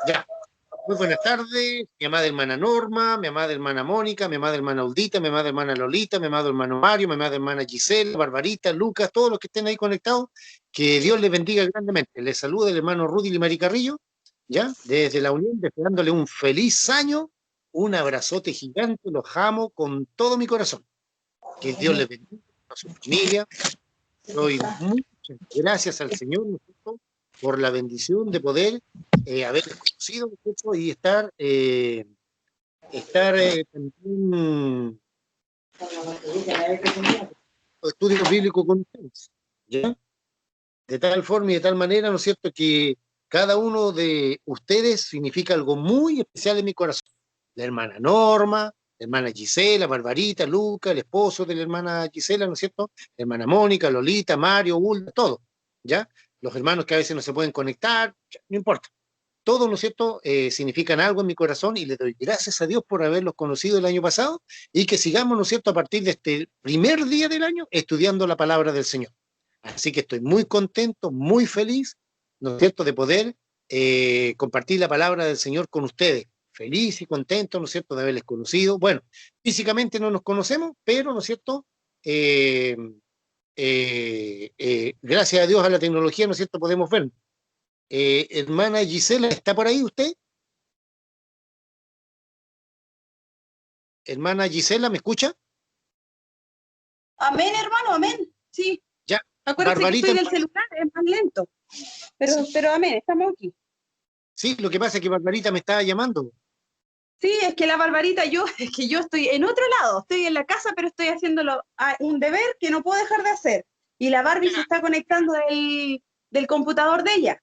Ya. Muy buenas tardes, mi amada hermana Norma, mi amada hermana Mónica, mi amada hermana Audita, mi amada hermana Lolita, mi amado hermano Mario, mi amada hermana Giselle, Barbarita, Lucas, todos los que estén ahí conectados, que Dios les bendiga grandemente. Les saluda el hermano Rudy Limari Carrillo, ya, desde la Unión, deseándole un feliz año, un abrazote gigante, los amo con todo mi corazón. Que Dios les bendiga a su familia. Doy muchas gracias al Señor, ¿no es cierto?, por la bendición de poder haberles conocido, ¿no es cierto?, y estar también estudios bíblicos con ustedes, ¿ya? De tal forma y de tal manera, ¿no es cierto?, que cada uno de ustedes significa algo muy especial en mi corazón. La hermana Norma, la hermana Gisela, Barbarita, Luca, el esposo de la hermana Gisela, ¿no es cierto?, la hermana Mónica, Lolita, Mario, Hulda, todo, ¿ya? Los hermanos que a veces no se pueden conectar, no importa. Todos, ¿no es cierto?, significan algo en mi corazón y le doy gracias a Dios por haberlos conocido el año pasado y que sigamos, ¿no es cierto?, a partir de este primer día del año estudiando la palabra del Señor. Así que estoy muy contento, muy feliz, ¿no es cierto?, de poder compartir la palabra del Señor con ustedes. Feliz y contento, ¿no es cierto?, de haberles conocido. Bueno, físicamente no nos conocemos, pero, ¿no es cierto?, gracias a Dios, a la tecnología, ¿no es cierto?, podemos ver. Hermana Gisela, ¿está por ahí usted? Hermana Gisela, ¿me escucha? Amén, hermano, amén. Sí. Ya. Acuérdese que estoy del celular, es más lento. Pero amén, estamos aquí. Sí, lo que pasa es que Barbarita me estaba llamando. Sí, es que la Barbarita, es que yo estoy en otro lado, estoy en la casa, pero estoy haciendo un deber que no puedo dejar de hacer. Y la Barbie se está conectando del computador de ella.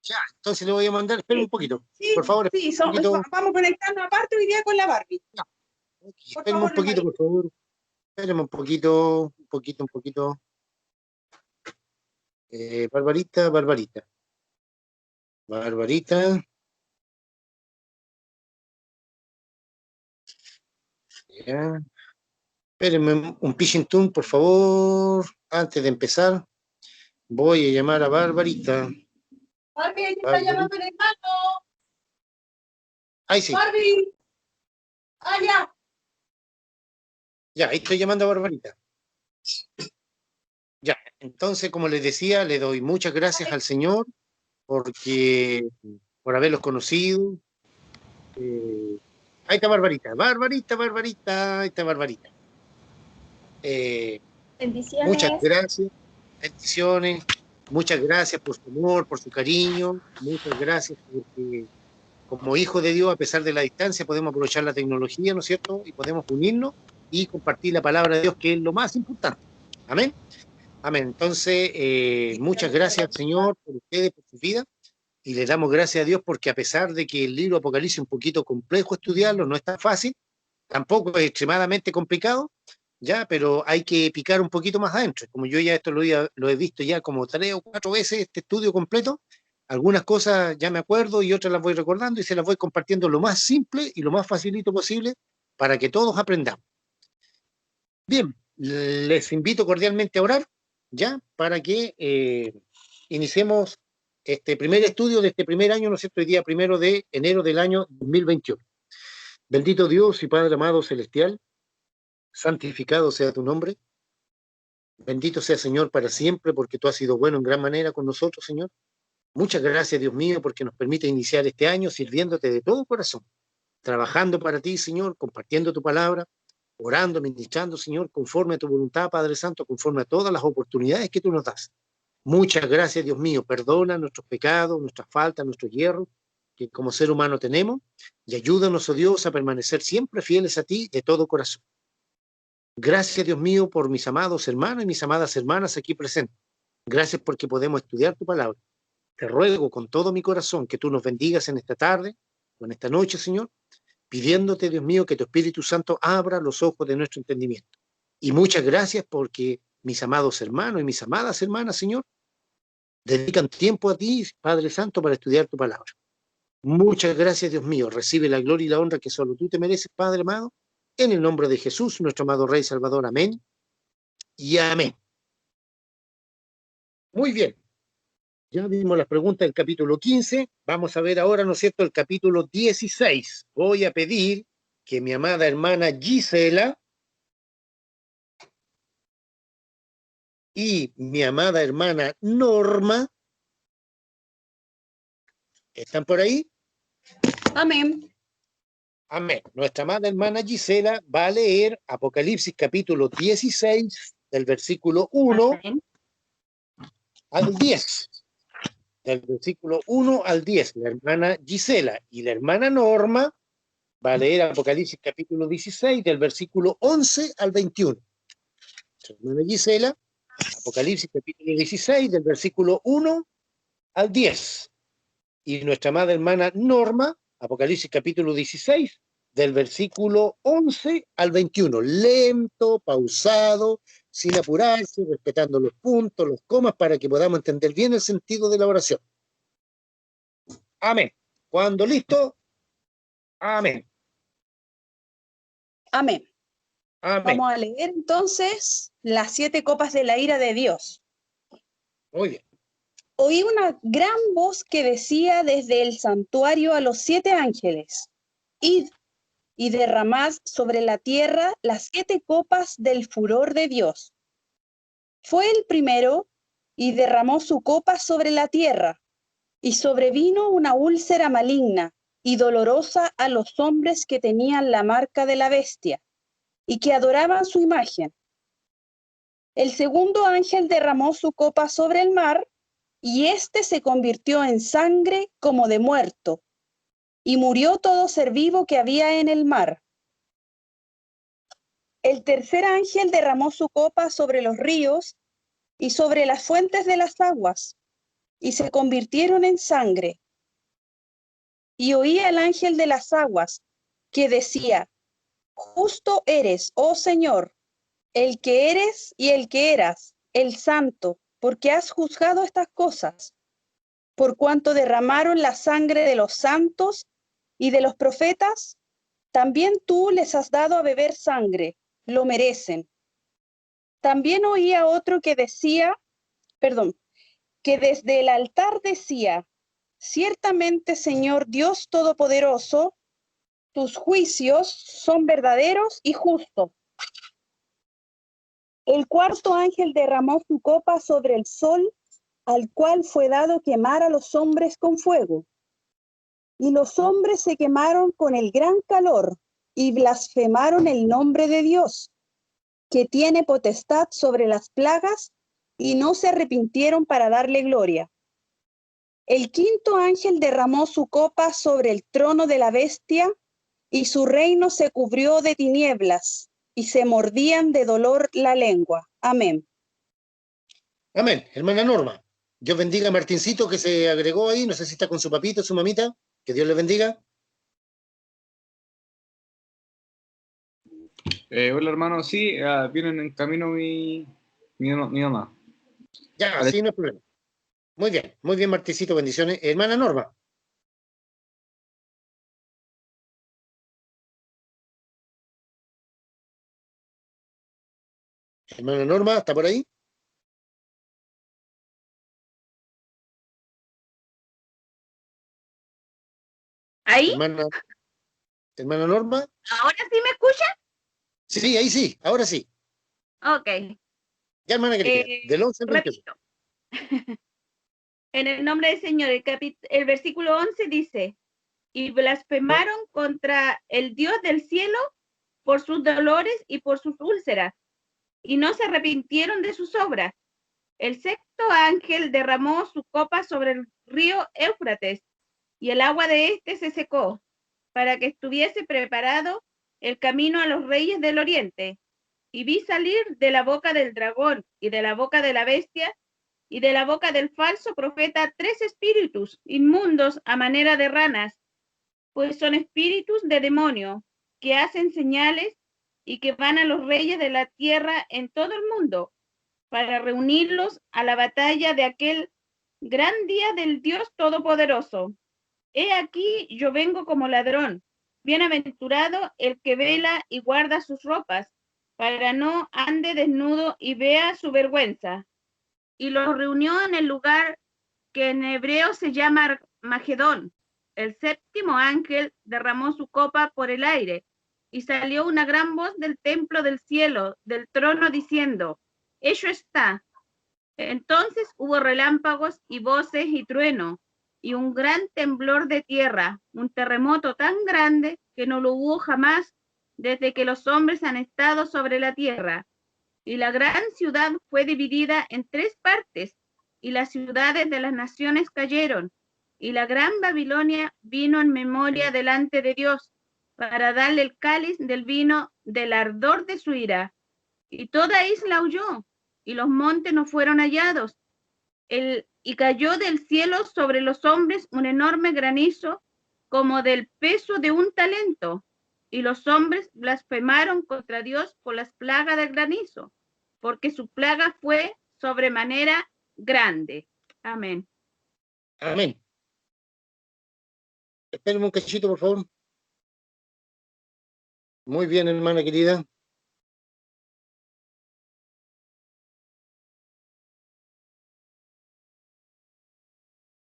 Ya, entonces le voy a mandar, espera un poquito, Sí, por favor. sí, vamos conectando aparte hoy día con la Barbie. Ya. Espérame un poquito, por favor. Espérame un poquito. Barbarita. Ya. Espérenme un pichintún, por favor. Antes de empezar, voy a llamar a Barbarita. Barbie, ahí te está llamando el hermano. Ahí sí. Barbie. Ah, ya. Ya, ahí estoy llamando a Barbarita. Ya, entonces, como les decía, le doy muchas gracias al Señor por haberlos conocido. Ahí está Barbarita, ahí está Barbarita. Bendiciones. Muchas gracias, bendiciones, muchas gracias por su amor, por su cariño, muchas gracias porque como hijos de Dios, a pesar de la distancia, podemos aprovechar la tecnología, ¿no es cierto? Y podemos unirnos y compartir la palabra de Dios, que es lo más importante. Amén. Amén. Entonces, muchas gracias, Señor, por ustedes, por su vida. Y le damos gracias a Dios porque a pesar de que el libro Apocalipsis es un poquito complejo estudiarlo, no es tan fácil, tampoco es extremadamente complicado, ya, pero hay que picar un poquito más adentro. Como yo ya esto lo he visto ya como 3 o 4 veces, este estudio completo, algunas cosas ya me acuerdo y otras las voy recordando y se las voy compartiendo lo más simple y lo más facilito posible para que todos aprendamos. Bien, les invito cordialmente a orar, ya, para que iniciemos este primer estudio de este primer año, ¿no es cierto?, el día 1 de enero del año 2021. Bendito Dios y Padre amado celestial, santificado sea tu nombre. Bendito sea, Señor, para siempre, porque tú has sido bueno en gran manera con nosotros, Señor. Muchas gracias, Dios mío, porque nos permite iniciar este año sirviéndote de todo corazón, trabajando para ti, Señor, compartiendo tu palabra, orando, ministrando, Señor, conforme a tu voluntad, Padre Santo, conforme a todas las oportunidades que tú nos das. Muchas gracias, Dios mío. Perdona nuestros pecados, nuestras faltas, nuestros hierros que como ser humano tenemos, y ayúdanos, oh Dios, a permanecer siempre fieles a ti de todo corazón. Gracias, Dios mío, por mis amados hermanos y mis amadas hermanas aquí presentes. Gracias porque podemos estudiar tu palabra. Te ruego con todo mi corazón que tú nos bendigas en esta tarde o en esta noche, Señor, pidiéndote, Dios mío, que tu Espíritu Santo abra los ojos de nuestro entendimiento. Y muchas gracias porque mis amados hermanos y mis amadas hermanas, Señor, dedican tiempo a ti, Padre Santo, para estudiar tu palabra. Muchas gracias, Dios mío. Recibe la gloria y la honra que solo tú te mereces, Padre amado, en el nombre de Jesús, nuestro amado Rey Salvador. Amén y amén. Muy bien. Ya vimos las preguntas del capítulo 15. Vamos a ver ahora, ¿no es cierto?, el capítulo 16. Voy a pedir que mi amada hermana Gisela y mi amada hermana Norma, ¿están por ahí? Amén. Amén. Nuestra amada hermana Gisela va a leer Apocalipsis capítulo 16, del versículo 1 Amén. al 10. Del versículo 1 al 10, la hermana Gisela, y la hermana Norma va a leer Apocalipsis capítulo 16, del versículo 11 al 21. Nuestra hermana Gisela, Apocalipsis capítulo 16, del versículo 1 al 10. Y nuestra amada hermana Norma, Apocalipsis capítulo 16, del versículo 11 al 21. Lento, pausado, sin apurarse, respetando los puntos, los comas, para que podamos entender bien el sentido de la oración. Amén. Cuando listo, amén. Amén. Amén. Vamos a leer entonces las 7 copas de la ira de Dios. Muy bien. Oí una gran voz que decía desde el santuario a los 7 ángeles: Id y derramad sobre la tierra las 7 copas del furor de Dios. Fue el primero y derramó su copa sobre la tierra, y sobrevino una úlcera maligna y dolorosa a los hombres que tenían la marca de la bestia y que adoraban su imagen. El segundo ángel derramó su copa sobre el mar, y éste se convirtió en sangre como de muerto, y murió todo ser vivo que había en el mar. El tercer ángel derramó su copa sobre los ríos y sobre las fuentes de las aguas, y se convirtieron en sangre. Y oí al ángel de las aguas, que decía: Justo eres, oh Señor, el que eres y el que eras, el santo, porque has juzgado estas cosas, por cuanto derramaron la sangre de los santos y de los profetas, también tú les has dado a beber sangre, lo merecen. También oí a otro que decía, que desde el altar decía: Ciertamente, Señor Dios Todopoderoso, tus juicios son verdaderos y justos. El cuarto ángel derramó su copa sobre el sol, al cual fue dado quemar a los hombres con fuego. Y los hombres se quemaron con el gran calor y blasfemaron el nombre de Dios, que tiene potestad sobre las plagas, y no se arrepintieron para darle gloria. El quinto ángel derramó su copa sobre el trono de la bestia, y su reino se cubrió de tinieblas, y se mordían de dolor la lengua. Amén. Amén. Hermana Norma, Dios bendiga a Martincito que se agregó ahí. No sé si está con su papito, su mamita. Que Dios le bendiga. Hola hermano, sí, vienen en camino mi mamá. Ya, Vale. sí, no hay problema. Muy bien, Martincito, bendiciones. Hermana Norma. Hermana Norma, ¿está por ahí? ¿Ahí? Hermana Norma. ¿Ahora sí me escucha? Sí, ahí sí, ahora sí. Ok. Ya, hermana querida, del 11 al 21. Repito. En el nombre del Señor, el versículo 11 dice: y blasfemaron contra el Dios del cielo por sus dolores y por sus úlceras, y no se arrepintieron de sus obras. El sexto ángel derramó su copa sobre el río Éufrates, y el agua de éste se secó, para que estuviese preparado el camino a los reyes del oriente. Y vi salir de la boca del dragón y de la boca de la bestia y de la boca del falso profeta 3 espíritus inmundos a manera de ranas, pues son espíritus de demonio que hacen señales y que van a los reyes de la tierra en todo el mundo para reunirlos a la batalla de aquel gran día del Dios Todopoderoso. He aquí, yo vengo como ladrón. Bienaventurado el que vela y guarda sus ropas, para no ande desnudo y vea su vergüenza. y los reunió en el lugar que en hebreo se llama Magedón. El séptimo ángel derramó su copa por el aire, y salió una gran voz del templo del cielo, del trono, diciendo: hecho está. Entonces hubo relámpagos y voces y trueno, y un gran temblor de tierra, un terremoto tan grande que no lo hubo jamás desde que los hombres han estado sobre la tierra. Y la gran ciudad fue dividida en 3 partes, y las ciudades de las naciones cayeron, y la gran Babilonia vino en memoria delante de Dios, para darle el cáliz del vino del ardor de su ira. Y toda isla huyó, y los montes no fueron hallados. Y cayó del cielo sobre los hombres un enorme granizo, como del peso de un talento. Y los hombres blasfemaron contra Dios por las plagas del granizo, porque su plaga fue sobremanera grande. Amén. Amén. Espérenme un cachito, por favor. Muy bien, hermana querida.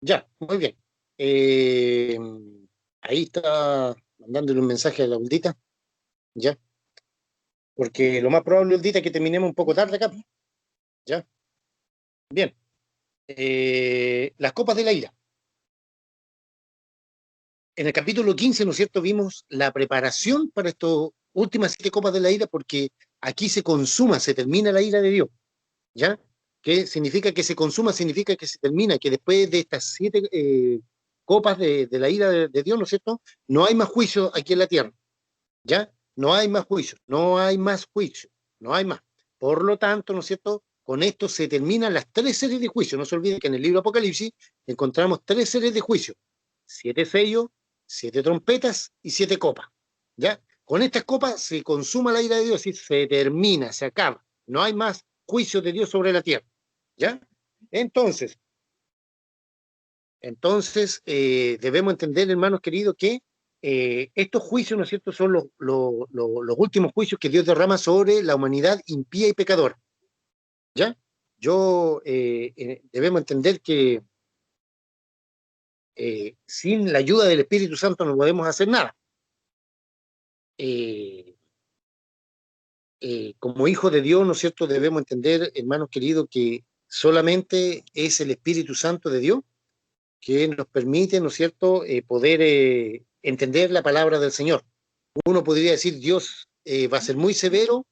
Ya, muy bien. Ahí está mandándole un mensaje a la Uldita. Ya. Porque lo más probable, Uldita, es que terminemos un poco tarde acá. Ya. Bien. Las copas de la ira. En el capítulo 15, ¿no es cierto?, vimos la preparación para estas últimas 7 copas de la ira, porque aquí se consuma, se termina la ira de Dios. ¿Ya? ¿Qué significa que se consuma? Significa que se termina, que después de estas 7 copas de la ira de Dios, ¿no es cierto?, no hay más juicio aquí en la tierra. ¿Ya? No hay más juicio, no hay más juicio, no hay más. Por lo tanto, ¿no es cierto?, con esto se terminan las 3 series de juicios. No se olviden que en el libro Apocalipsis encontramos 3 series de juicios: 7 sellos, 7 trompetas y 7 copas. ¿Ya? Con estas copas se consuma la ira de Dios y se termina, se acaba. No hay más juicio de Dios sobre la tierra. ¿Ya? Entonces, debemos entender, hermanos queridos, que estos juicios, ¿no es cierto?, son los últimos juicios que Dios derrama sobre la humanidad impía y pecadora. ¿Ya? Debemos entender que sin la ayuda del Espíritu Santo no podemos hacer nada. Como hijos de Dios, ¿no es cierto?, debemos entender, hermanos queridos, que solamente es el Espíritu Santo de Dios que nos permite, ¿no es cierto?, poder entender la palabra del Señor. Uno podría decir: Dios va a ser muy severo,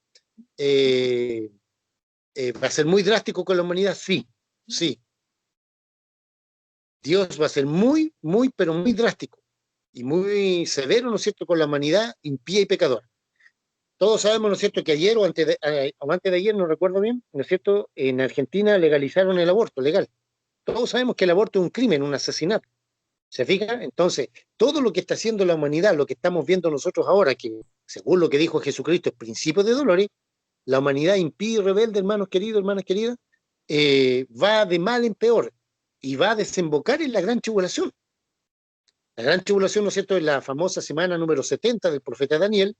va a ser muy drástico con la humanidad. Sí, sí. Dios va a ser muy, muy, pero muy drástico y muy severo, ¿no es cierto?, con la humanidad impía y pecadora. Todos sabemos, ¿no es cierto?, que ayer o antes de ayer, no recuerdo bien, ¿no es cierto?, en Argentina legalizaron el aborto legal. Todos sabemos que el aborto es un crimen, un asesinato. ¿Se fija? Entonces, todo lo que está haciendo la humanidad, lo que estamos viendo nosotros ahora, que según lo que dijo Jesucristo es principio de dolores, la humanidad impía y rebelde, hermanos queridos, hermanas queridas, va de mal en peor y va a desembocar en la gran tribulación. La gran tribulación, ¿no es cierto?, es la famosa semana número 70 del profeta Daniel,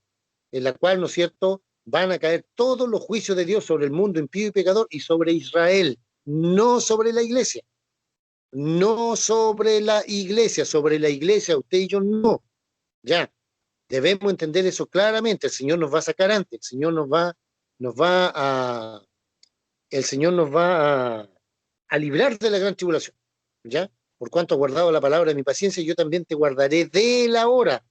en la cual, ¿no es cierto?, van a caer todos los juicios de Dios sobre el mundo impío y pecador y sobre Israel, no sobre la iglesia. No sobre la iglesia, usted y yo no. Ya, debemos entender eso claramente. El Señor nos va a sacar antes, el Señor nos va a librar de la gran tribulación. Ya, por cuanto has guardado la palabra de mi paciencia, yo también te guardaré de la hora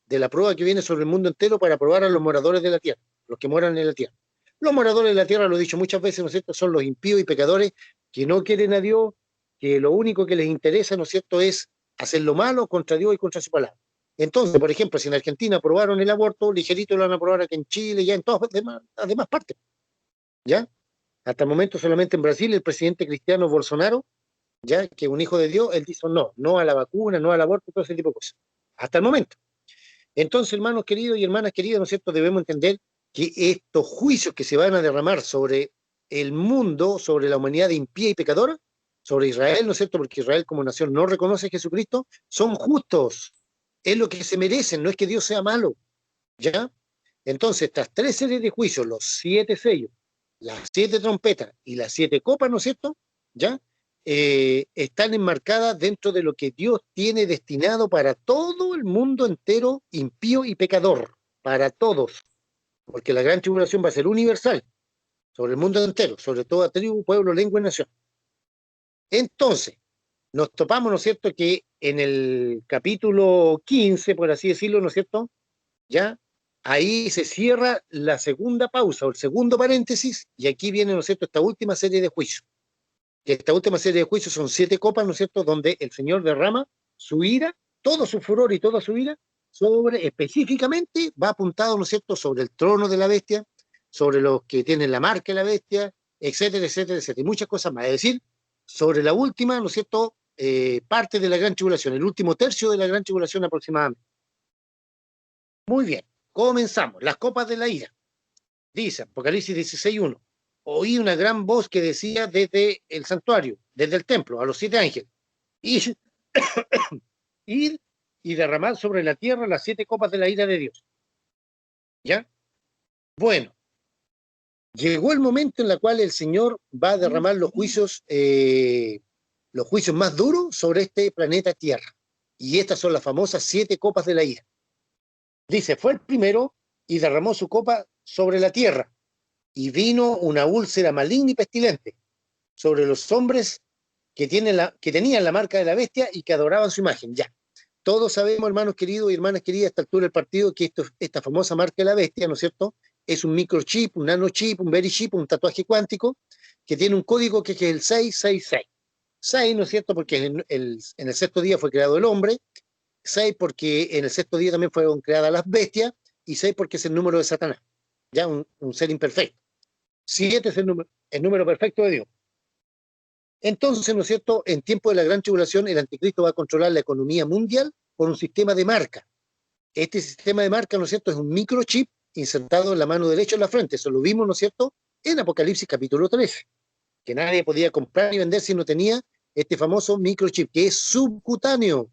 de la prueba que viene sobre el mundo entero para probar a los moradores de la tierra, los que moran en la tierra. Los moradores de la tierra, lo he dicho muchas veces, ¿no es cierto?, son los impíos y pecadores que no quieren a Dios, que lo único que les interesa, ¿no es cierto?, es hacer lo malo contra Dios y contra su palabra. Entonces, por ejemplo, si en Argentina aprobaron el aborto, ligerito lo van a aprobar aquí en Chile, ya en todas las demás partes. ¿Ya? Hasta el momento solamente en Brasil el presidente cristiano Bolsonaro, ya que es un hijo de Dios, él dice no a la vacuna, no al aborto, todo ese tipo de cosas. Hasta el momento. Entonces, hermanos queridos y hermanas queridas, ¿no es cierto?, debemos entender que estos juicios que se van a derramar sobre el mundo, sobre la humanidad impía y pecadora, sobre Israel, ¿no es cierto?, porque Israel como nación no reconoce a Jesucristo, son justos, es lo que se merecen, no es que Dios sea malo, ¿ya? Entonces, estas 3 series de juicios, los 7 sellos, las 7 trompetas y las 7 copas, ¿no es cierto? ¿Ya? Están enmarcadas dentro de lo que Dios tiene destinado para todo el mundo entero, impío y pecador, para todos, porque la gran tribulación va a ser universal, sobre el mundo entero, sobre toda tribu, pueblo, lengua y nación. Entonces, nos topamos, ¿no es cierto?, que en el capítulo 15, por así decirlo, ¿no es cierto?, ya, ahí se cierra la segunda pausa o el segundo paréntesis, y aquí viene, ¿no es cierto?, esta última serie de juicios. Esta última serie de juicios son 7 copas, ¿no es cierto?, donde el Señor derrama su ira, todo su furor y toda su ira, sobre, específicamente, va apuntado, ¿no es cierto?, sobre el trono de la bestia, sobre los que tienen la marca de la bestia, etcétera, etcétera, etcétera, y muchas cosas más. Es decir, sobre la última, ¿no es cierto?, parte de la gran tribulación, el último tercio de la gran tribulación aproximadamente. Muy bien, comenzamos. Las copas de la ira. Dice Apocalipsis 16:1. Oí una gran voz que decía desde el santuario, desde el templo, a los 7 ángeles, ir y derramar sobre la tierra las 7 copas de la ira de Dios. ¿Ya? Bueno, llegó el momento en el cual el Señor va a derramar los juicios más duros sobre este planeta Tierra. Y estas son las famosas 7 copas de la ira. Dice, fue el primero y derramó su copa sobre la tierra, y vino una úlcera maligna y pestilente sobre los hombres que tenían la marca de la bestia y que adoraban su imagen. Ya, todos sabemos, hermanos queridos y hermanas queridas, a esta altura del partido, que esta famosa marca de la bestia, ¿no es cierto?, es un microchip, un nanochip, un verichip, un tatuaje cuántico, que tiene un código que es el 666. 6, ¿no es cierto?, porque en el 6º día fue creado el hombre, 6 porque en el 6º día también fueron creadas las bestias, y 6 porque es el número de Satanás, ya un ser imperfecto. 7 es el número perfecto de Dios. Entonces, ¿no es cierto?, en tiempo de la gran tribulación, el anticristo va a controlar la economía mundial por un sistema de marca. Este sistema de marca, ¿no es cierto?, es un microchip insertado en la mano derecha en la frente. Eso lo vimos, ¿no es cierto?, en Apocalipsis capítulo 13, que nadie podía comprar ni vender si no tenía este famoso microchip, que es subcutáneo,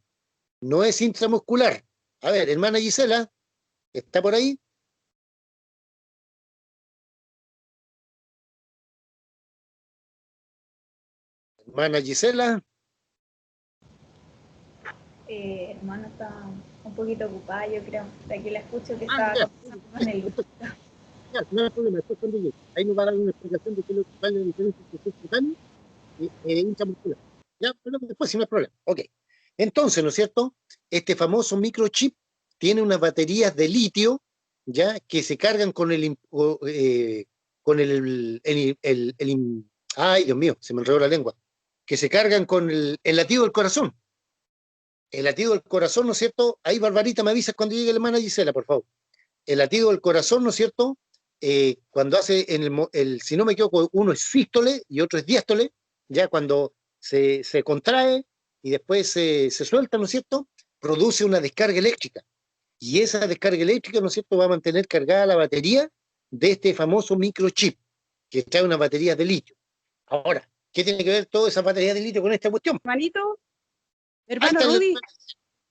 no es intramuscular. A ver, hermana Gisela, ¿está por ahí? Hermana Gisela. Hermano está un poquito ocupada, yo creo. De aquí la escucho que está Ya, en el luz. ya, no hay problema, después cuando llegue. Ahí nos va a dar una explicación de qué es lo que vale la diferencia entre subcutáneo e intramuscular. Ya, pero después sí no hay problema. Ok. Entonces, ¿no es cierto?, este famoso microchip tiene unas baterías de litio, ya, que se cargan con ay, Dios mío, se me enredó la lengua, que se cargan con el latido del corazón. El latido del corazón, ¿no es cierto? Ahí, Barbarita, me avisas cuando llegue la hermana Gisela, por favor. El latido del corazón, ¿no es cierto?, cuando hace, si no me equivoco, uno es sístole y otro es diástole, ya cuando se contrae y después se suelta, ¿no es cierto?, produce una descarga eléctrica. Y esa descarga eléctrica, ¿no es cierto?, va a mantener cargada la batería de este famoso microchip, que trae una batería de litio. Ahora, ¿qué tiene que ver toda esa batería de litio con esta cuestión? Hermanito, Ahí hermano está Rudy,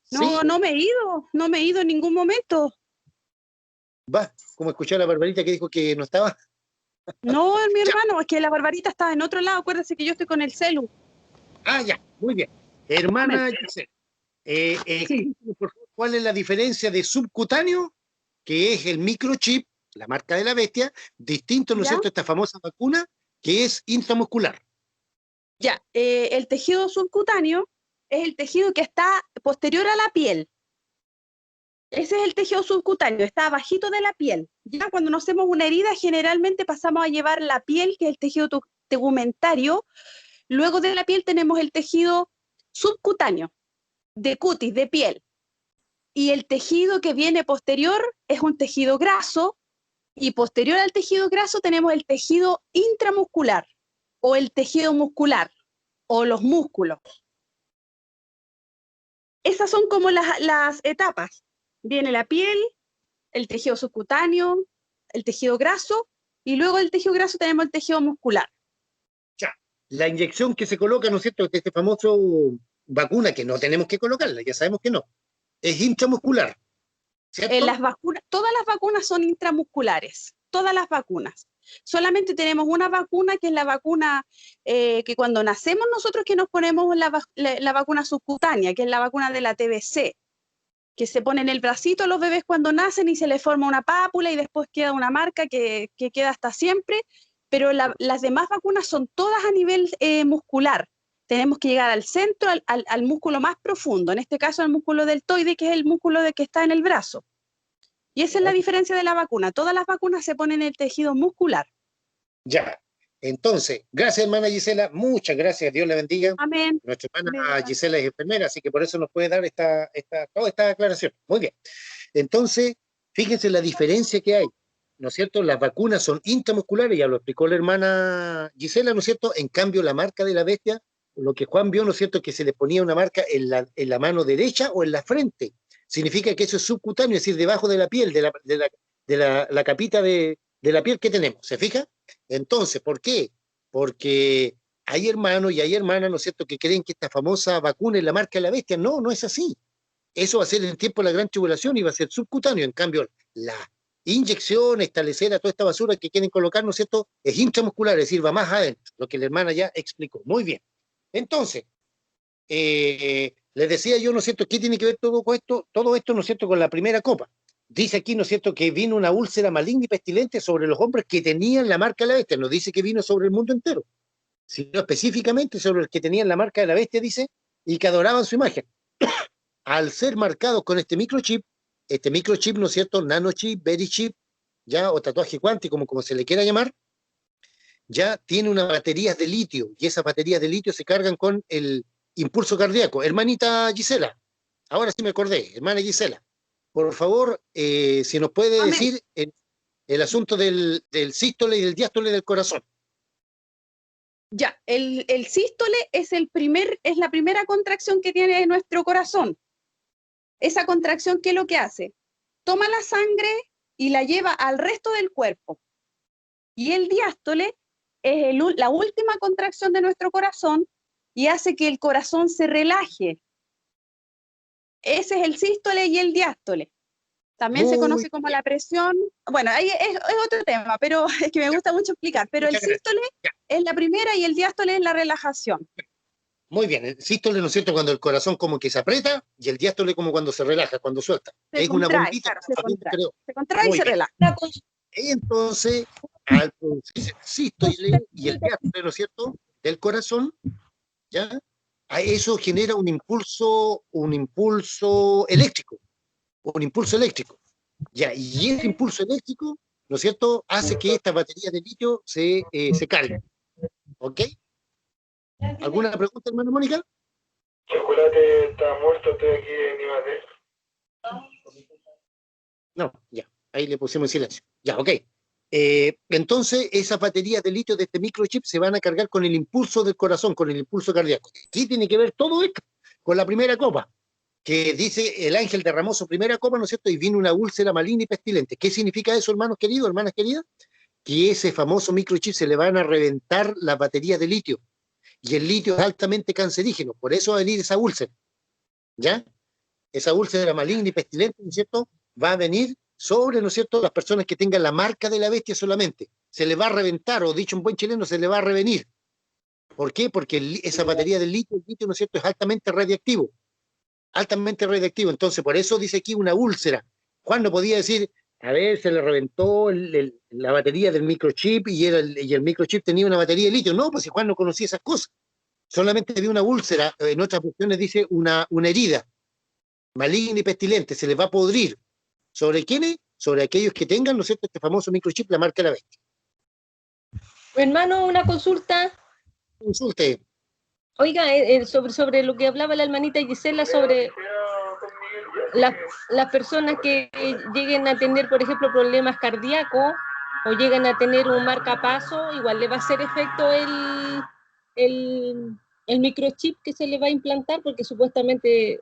sí, no me he ido en ningún momento. va, como escuché a la Barbarita que dijo que no estaba. No, mi Ya. hermano, es que la Barbarita está en otro lado, acuérdese que yo estoy con el celu. Ah, ya, muy bien. Hermana Gisela, Sí. explíquenos, por favor, ¿cuál es la diferencia de subcutáneo, que es el microchip, la marca de la bestia, distinto, ¿no es ¿Ya? cierto?, esta famosa vacuna, que es intramuscular? Ya, el tejido subcutáneo es el tejido que está posterior a la piel. Ese es el tejido subcutáneo, está abajito de la piel. Ya cuando nos hacemos una herida, generalmente pasamos a llevar la piel, que es el tejido tegumentario. Luego de la piel tenemos el tejido subcutáneo, de cutis, de piel. Y el tejido que viene posterior es un tejido graso, y posterior al tejido graso tenemos el tejido intramuscular, o el tejido muscular, o los músculos. Esas son como las etapas. Viene la piel, el tejido subcutáneo, el tejido graso, y luego del tejido graso tenemos el tejido muscular. Ya. La inyección que se coloca, ¿no es cierto?, de este famoso vacuna, que no tenemos que colocarla, ya sabemos que no, es intramuscular, ¿cierto? Todas las vacunas son intramusculares, todas las vacunas. Solamente tenemos una vacuna, que es la vacuna que cuando nacemos nosotros que nos ponemos la vacuna subcutánea, que es la vacuna de la TBC, que se pone en el bracito a los bebés cuando nacen y se les forma una pápula y después queda una marca que queda hasta siempre, pero las demás vacunas son todas a nivel muscular. Tenemos que llegar al centro, al músculo más profundo, en este caso al músculo deltoide, que es el músculo que está en el brazo. Y esa es la diferencia de la vacuna. Todas las vacunas se ponen en el tejido muscular. Ya. Entonces, gracias, hermana Gisela. Muchas gracias. Dios le bendiga. Amén. Nuestra hermana Gisela es enfermera, así que por eso nos puede dar toda esta aclaración. Muy bien. Entonces, fíjense la diferencia que hay, ¿no es cierto? Las vacunas son intramusculares, ya lo explicó la hermana Gisela, ¿no es cierto? En cambio, la marca de la bestia, lo que Juan vio, ¿no es cierto? Que se le ponía una marca en la mano derecha o en la frente. Significa que eso es subcutáneo, es decir, debajo de la piel, de la capita de la piel que tenemos. ¿Se fija? Entonces, ¿por qué? Porque hay hermanos y hay hermanas, ¿no es cierto?, que creen que esta famosa vacuna es la marca de la bestia. No, no es así. Eso va a ser en el tiempo de la gran tribulación y va a ser subcutáneo. En cambio, la inyección, establecer a toda esta basura que quieren colocar, ¿no es cierto?, es intramuscular, es decir, va más adentro, lo que la hermana ya explicó. Muy bien. Entonces, les decía yo, ¿no es cierto?, ¿qué tiene que ver todo esto? Todo esto, ¿no es cierto?, con la primera copa. Dice aquí, ¿no es cierto?, que vino una úlcera maligna y pestilente sobre los hombres que tenían la marca de la bestia. No dice que vino sobre el mundo entero, sino específicamente sobre los que tenían la marca de la bestia, dice, y que adoraban su imagen. Al ser marcados con este microchip, ¿no es cierto?, nanochip, verichip, ya, o tatuaje cuántico, como se le quiera llamar, ya tiene unas baterías de litio, y esas baterías de litio se cargan con el impulso cardíaco. Hermanita Gisela, ahora sí me acordé, hermana Gisela, por favor, si nos puede decir el asunto del sístole y del diástole del corazón. Ya, el sístole es la primera contracción que tiene nuestro corazón. Esa contracción, ¿qué es lo que hace? Toma la sangre y la lleva al resto del cuerpo. Y el diástole es la última contracción de nuestro corazón y hace que el corazón se relaje. Ese es el sístole y el diástole. También se conoce como la presión. Bueno, ahí es otro tema, pero es que me gusta mucho explicar. Pero el sístole es la primera y el diástole es la relajación. Muy bien, el sístole, ¿no es cierto?, cuando el corazón como que se aprieta, y el diástole como cuando se relaja, cuando suelta. Es una bombita. Claro, se contrae y se relaja. Entonces, al producirse el sístole y el diástole, ¿no es cierto?, del corazón, ¿ya? A eso genera un impulso eléctrico, ¿ya? Y ese impulso eléctrico, ¿no es cierto?, hace que estas baterías de litio se carguen, ¿ok? ¿Alguna pregunta, hermana Mónica? Chocolate está muerto, estoy aquí en Ibadet. No, ya, ahí le pusimos en silencio. Ya, ok. Entonces, esas baterías de litio de este microchip se van a cargar con el impulso del corazón, con el impulso cardíaco. ¿Qué tiene que ver todo esto con la primera copa? Que dice, el ángel derramó su primera copa, ¿no es cierto?, y vino una úlcera maligna y pestilente. ¿Qué significa eso, hermanos queridos, hermanas queridas? Que ese famoso microchip se le van a reventar las baterías de litio. Y el litio es altamente cancerígeno, por eso va a venir esa úlcera, ¿ya? Esa úlcera maligna y pestilente, ¿no es cierto?, va a venir sobre, ¿no es cierto?, las personas que tengan la marca de la bestia solamente. Se le va a reventar, o dicho en buen chileno, se le va a revenir. ¿Por qué? Porque esa batería del litio, ¿no es cierto?, es altamente radiactivo. Altamente radiactivo. Entonces, por eso dice aquí una úlcera. Juan no podía decir, a ver, se le reventó la batería del microchip y el microchip tenía una batería de litio. No, pues si Juan no conocía esas cosas. Solamente vio una úlcera, en otras versiones dice una herida maligna y pestilente, se les va a podrir. ¿Sobre quiénes? Sobre aquellos que tengan, ¿no es cierto?, este famoso microchip, la marca de la bestia. Hermano, una consulta. Consulte. Oiga, sobre lo que hablaba la hermanita Gisela, sobre las personas que lleguen a tener, por ejemplo, problemas cardíacos o llegan a tener un marcapaso, igual le va a hacer efecto el microchip que se le va a implantar, porque supuestamente,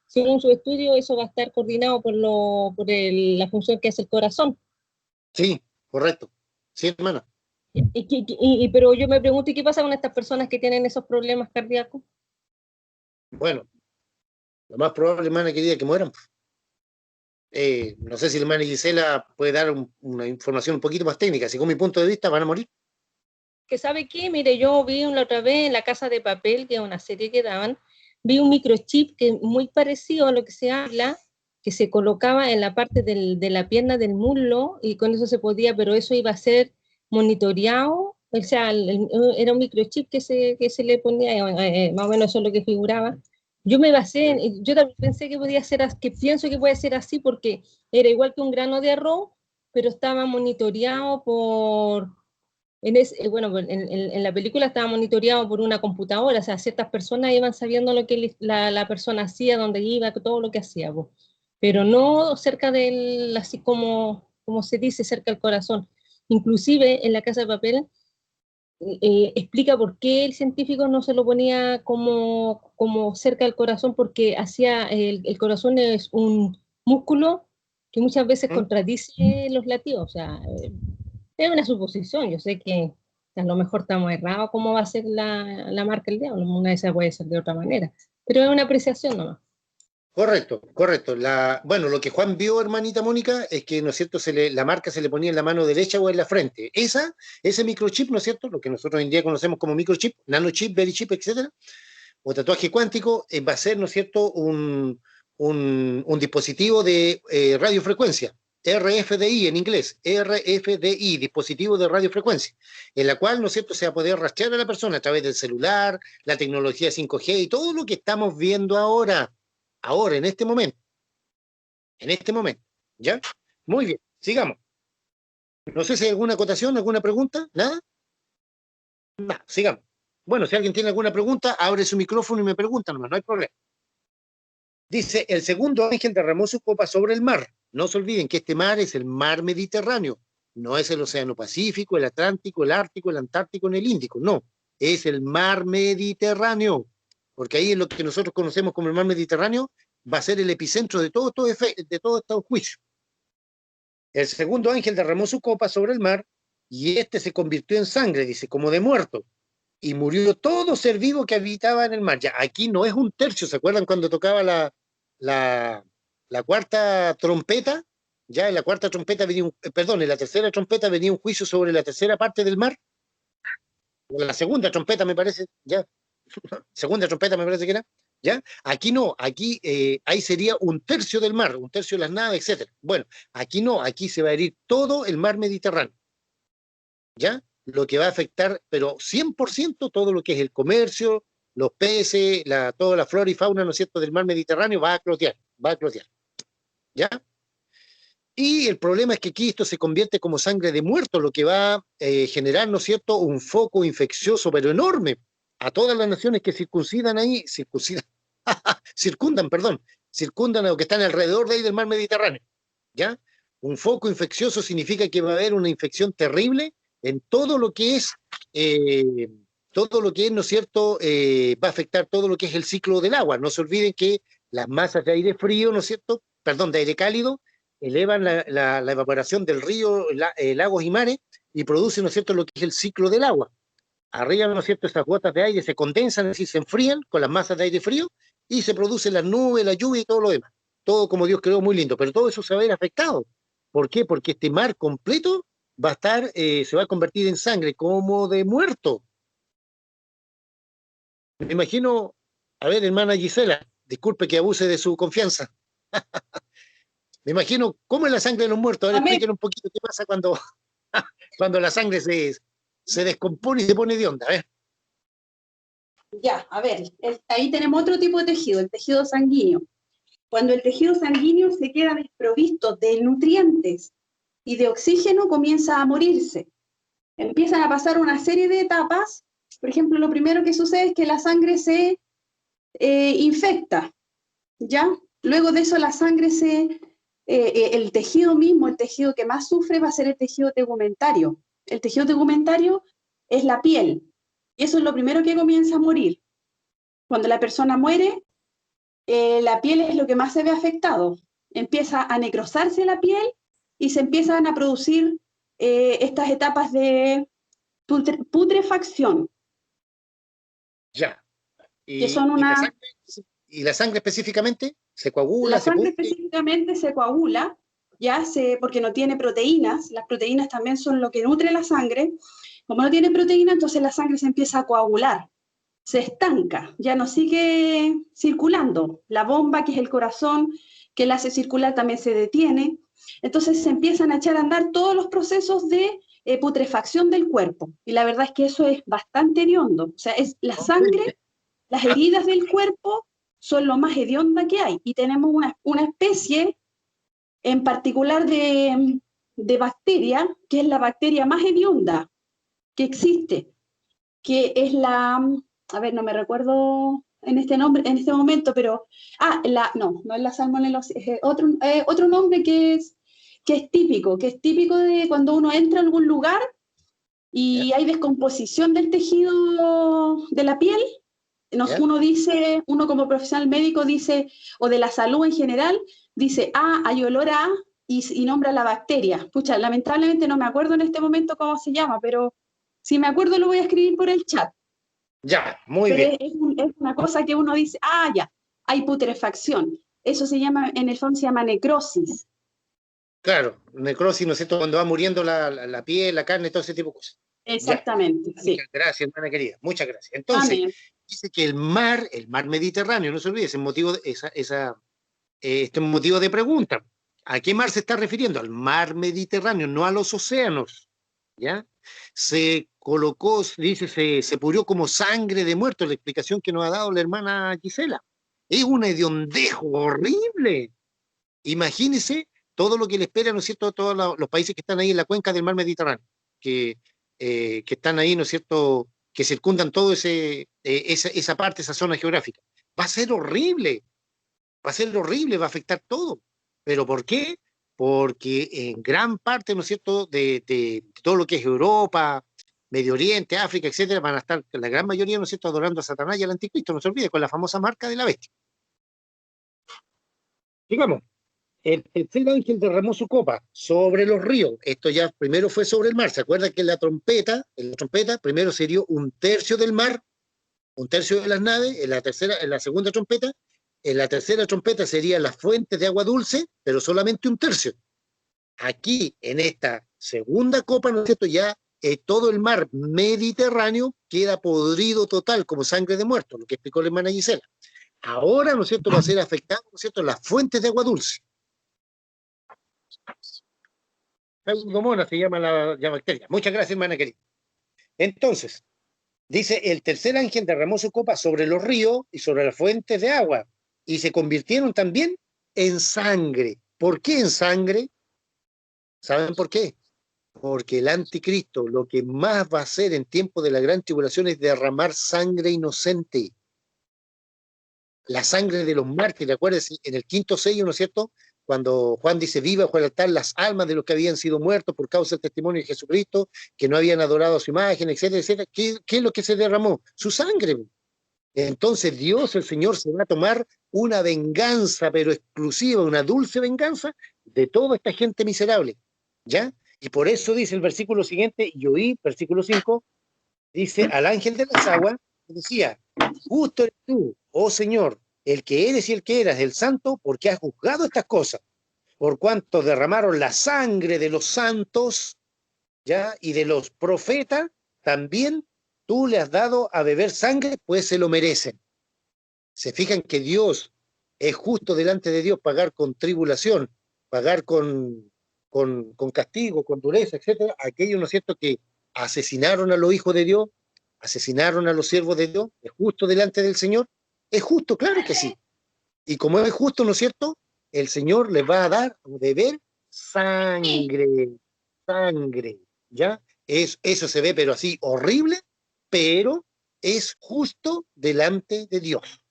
según su estudio, eso va a estar coordinado por la función que hace el corazón. Sí, correcto. Sí, hermana. Pero yo me pregunto, ¿y qué pasa con estas personas que tienen esos problemas cardíacos? Bueno, lo más probable, hermana querida, que mueran. No sé si la hermana Gisela puede dar una información un poquito más técnica. Según mi punto de vista, van a morir. Que sabe qué, mire, yo vi la otra vez en La Casa de Papel, que es una serie que daban, vi un microchip que es muy parecido a lo que se habla, que se colocaba en la parte de la pierna del muslo y con eso se podía, pero eso iba a ser monitoreado, o sea, era un microchip que se le ponía, más o menos eso es lo que figuraba. Yo me basé, yo también pensé que podía ser, que pienso que puede ser así porque era igual que un grano de arroz, pero estaba monitoreado bueno, en la película estaba monitoreado por una computadora, o sea, ciertas personas iban sabiendo lo que la persona hacía, dónde iba, todo lo que hacía, po. Pero no cerca del, así como se dice, cerca del corazón. Inclusive en La Casa de Papel explica por qué el científico no se lo ponía como cerca del corazón, porque el corazón es un músculo que muchas veces contradice los latidos, o sea, es una suposición, yo sé que a lo mejor estamos errados cómo va a ser la marca del diablo, una de esas puede ser de otra manera, pero es una apreciación nomás. Correcto, correcto. Bueno, lo que Juan vio, hermanita Mónica, es que, ¿no es cierto?, la marca se le ponía en la mano derecha o en la frente. Ese microchip, ¿no es cierto?, lo que nosotros hoy en día conocemos como microchip, nanochip, verichip, etcétera, o tatuaje cuántico, va a ser, ¿no es cierto?, un dispositivo de radiofrecuencia, RFDI en inglés, RFDI, dispositivo de radiofrecuencia, en la cual, ¿no es cierto?, se va a poder rastrear a la persona a través del celular, la tecnología 5G y todo lo que estamos viendo ahora, en este momento, ¿ya? Muy bien, sigamos. No sé si hay alguna acotación, alguna pregunta, ¿nada? No, sigamos. Bueno, si alguien tiene alguna pregunta, abre su micrófono y me pregunta nomás, no hay problema. Dice, el segundo ángel derramó su copa sobre el mar. No se olviden que este mar es el mar Mediterráneo. No es el Océano Pacífico, el Atlántico, el Ártico, el Antártico, ni el Índico. No, es el mar Mediterráneo. Porque ahí es lo que nosotros conocemos como el mar Mediterráneo, va a ser el epicentro de todo este juicio. El segundo ángel derramó su copa sobre el mar y este se convirtió en sangre, dice, como de muerto. Y murió todo ser vivo que habitaba en el mar. Ya, aquí no es un tercio, ¿se acuerdan cuando tocaba la cuarta trompeta? Ya en la cuarta trompeta venía en la tercera trompeta venía un juicio sobre la tercera parte del mar. O la segunda trompeta, me parece, ya. Segunda trompeta, me parece que era. ¿Ya? Aquí no, aquí ahí sería un tercio del mar, un tercio de las naves, etcétera. Bueno, aquí no, aquí se va a herir todo el mar Mediterráneo. ¿Ya? Lo que va a afectar, pero 100% todo lo que es el comercio, los peces, toda la flora y fauna, ¿no es cierto?, del mar Mediterráneo va a clotear, ¿ya? Y el problema es que aquí esto se convierte como sangre de muerto, lo que va a generar, ¿no es cierto?, un foco infeccioso, pero enorme, a todas las naciones que circundan a lo que están alrededor de ahí del mar Mediterráneo, ¿ya? Un foco infeccioso significa que va a haber una infección terrible en todo lo que es, ¿no es cierto?, va a afectar todo lo que es el ciclo del agua. No se olviden que las masas de aire frío, ¿no es cierto?, perdón, de aire cálido, elevan la evaporación del río, lagos y mares, y producen, ¿no es cierto?, lo que es el ciclo del agua. Arriba, ¿no es cierto?, esas gotas de aire se condensan, es decir, se enfrían con las masas de aire frío, y se producen las nubes, la lluvia y todo lo demás. Todo como Dios creó, muy lindo, pero todo eso se va a ver afectado. ¿Por qué? Porque este mar completo va a estar, se va a convertir en sangre, como de muerto. Me imagino, a ver, hermana Gisela, disculpe que abuse de su confianza. Me imagino, ¿cómo es la sangre de los muertos? A ver, explíquenos un poquito qué pasa cuando, cuando la sangre se descompone y se pone de onda. A ver. Ya, a ver, ahí tenemos otro tipo de tejido, el tejido sanguíneo. Cuando el tejido sanguíneo se queda desprovisto de nutrientes y de oxígeno, comienza a morirse. Empiezan a pasar una serie de etapas. Por ejemplo, lo primero que sucede es que la sangre se infecta, ¿ya? Luego de eso la sangre el tejido mismo, el tejido que más sufre va a ser el tejido tegumentario. El tejido tegumentario es la piel, y eso es lo primero que comienza a morir. Cuando la persona muere, la piel es lo que más se ve afectado. Empieza a necrosarse la piel y se empiezan a producir estas etapas de putrefacción. Ya. Que son ¿Y la sangre específicamente? se coagula, La se sangre pudre. específicamente se coagula, porque no tiene proteínas. Las proteínas también son lo que nutre la sangre. Como no tiene proteína, entonces la sangre se empieza a coagular, se estanca, ya no sigue circulando. La bomba, que es el corazón, que la hace circular, también se detiene. Entonces se empiezan a echar a andar todos los procesos de putrefacción del cuerpo. Y la verdad es que eso es bastante hediondo. O sea, es la sangre, las heridas del cuerpo son lo más hedionda que hay. Y tenemos una especie en particular de bacteria, que es la bacteria más hedionda que existe, que es a ver, no me recuerdo en este momento, pero, no es la salmonelosis, es otro nombre que es típico de cuando uno entra a algún lugar y hay descomposición del tejido de la piel. Uno como profesional médico dice, o de la salud en general, dice, hay olor a, y nombra la bacteria. Pucha, lamentablemente no me acuerdo en este momento cómo se llama, pero si me acuerdo lo voy a escribir por el chat. Ya, muy Pero bien. es una cosa que uno dice, ya, hay putrefacción. Eso se llama, en el fondo se llama necrosis. Claro, necrosis, ¿no es cierto? Cuando va muriendo la piel, la carne, todo ese tipo de cosas. Exactamente, Ya. sí. Muchas gracias, hermana querida. Muchas gracias. Entonces, Amén. dice que el mar Mediterráneo, no se olvide, ese motivo, este motivo de pregunta. ¿A qué mar se está refiriendo? Al mar Mediterráneo, no a los océanos. ¿Ya? Se colocó, dice, se purió como sangre de muerto, la explicación que nos ha dado la hermana Gisela. Es un hediondejo horrible. Imagínense todo lo que le espera, ¿no es cierto?, a todos los países que están ahí en la cuenca del mar Mediterráneo, que están ahí, ¿no es cierto?, que circundan todo esa parte, esa zona geográfica. Va a ser horrible, va a afectar todo. ¿Pero por qué? Porque en gran parte, ¿no es cierto?, de todo lo que es Europa, Medio Oriente, África, etcétera, van a estar, la gran mayoría, ¿no es cierto?, adorando a Satanás y al Anticristo, no se olvide, con la famosa marca de la bestia. Digamos, el tercer ángel derramó su copa sobre los ríos. Esto ya primero fue sobre el mar. ¿Se acuerdan que en la trompeta primero se dio un tercio del mar, un tercio de las naves, en la segunda trompeta, en la tercera trompeta serían las fuentes de agua dulce, pero solamente un tercio. Aquí, en esta segunda copa, ¿no es cierto?, ya todo el mar Mediterráneo queda podrido total, como sangre de muerto, lo que explicó la hermana Gisela. Ahora, ¿no es cierto?, va a ser afectado, ¿no es cierto?, las fuentes de agua dulce. Pseudomonas se llama la bacteria. Muchas gracias, hermana querida. Entonces, dice, el tercer ángel derramó su copa sobre los ríos y sobre las fuentes de agua, y se convirtieron también en sangre. ¿Por qué en sangre? ¿Saben por qué? Porque el anticristo lo que más va a hacer en tiempo de la gran tribulación es derramar sangre inocente. La sangre de los mártires, acuérdense, en el quinto sello, ¿no es cierto?, cuando Juan dice, viva bajo el altar las almas de los que habían sido muertos por causa del testimonio de Jesucristo, que no habían adorado a su imagen, etcétera, etcétera. ¿Qué es lo que se derramó? Su sangre. Entonces Dios, el Señor, se va a tomar una venganza, pero exclusiva, una dulce venganza de toda esta gente miserable, ¿ya? Y por eso dice el versículo siguiente, y oí, versículo 5, dice, al ángel de las aguas, decía, justo eres tú, oh Señor, el que eres y el que eras, el santo, porque has juzgado estas cosas, por cuanto derramaron la sangre de los santos, ¿ya?, y de los profetas, también tú le has dado a beber sangre, pues se lo merecen. Se fijan que Dios es justo delante de Dios pagar con tribulación, pagar con castigo, con dureza, etcétera, aquellos, ¿no es cierto?, que asesinaron a los hijos de Dios, asesinaron a los siervos de Dios. ¿Es justo delante del Señor? Es justo, claro que sí. Y como es justo, ¿no es cierto?, el Señor les va a dar a beber sangre, ¿ya? Eso se ve, pero así, horrible, pero es justo delante de Dios.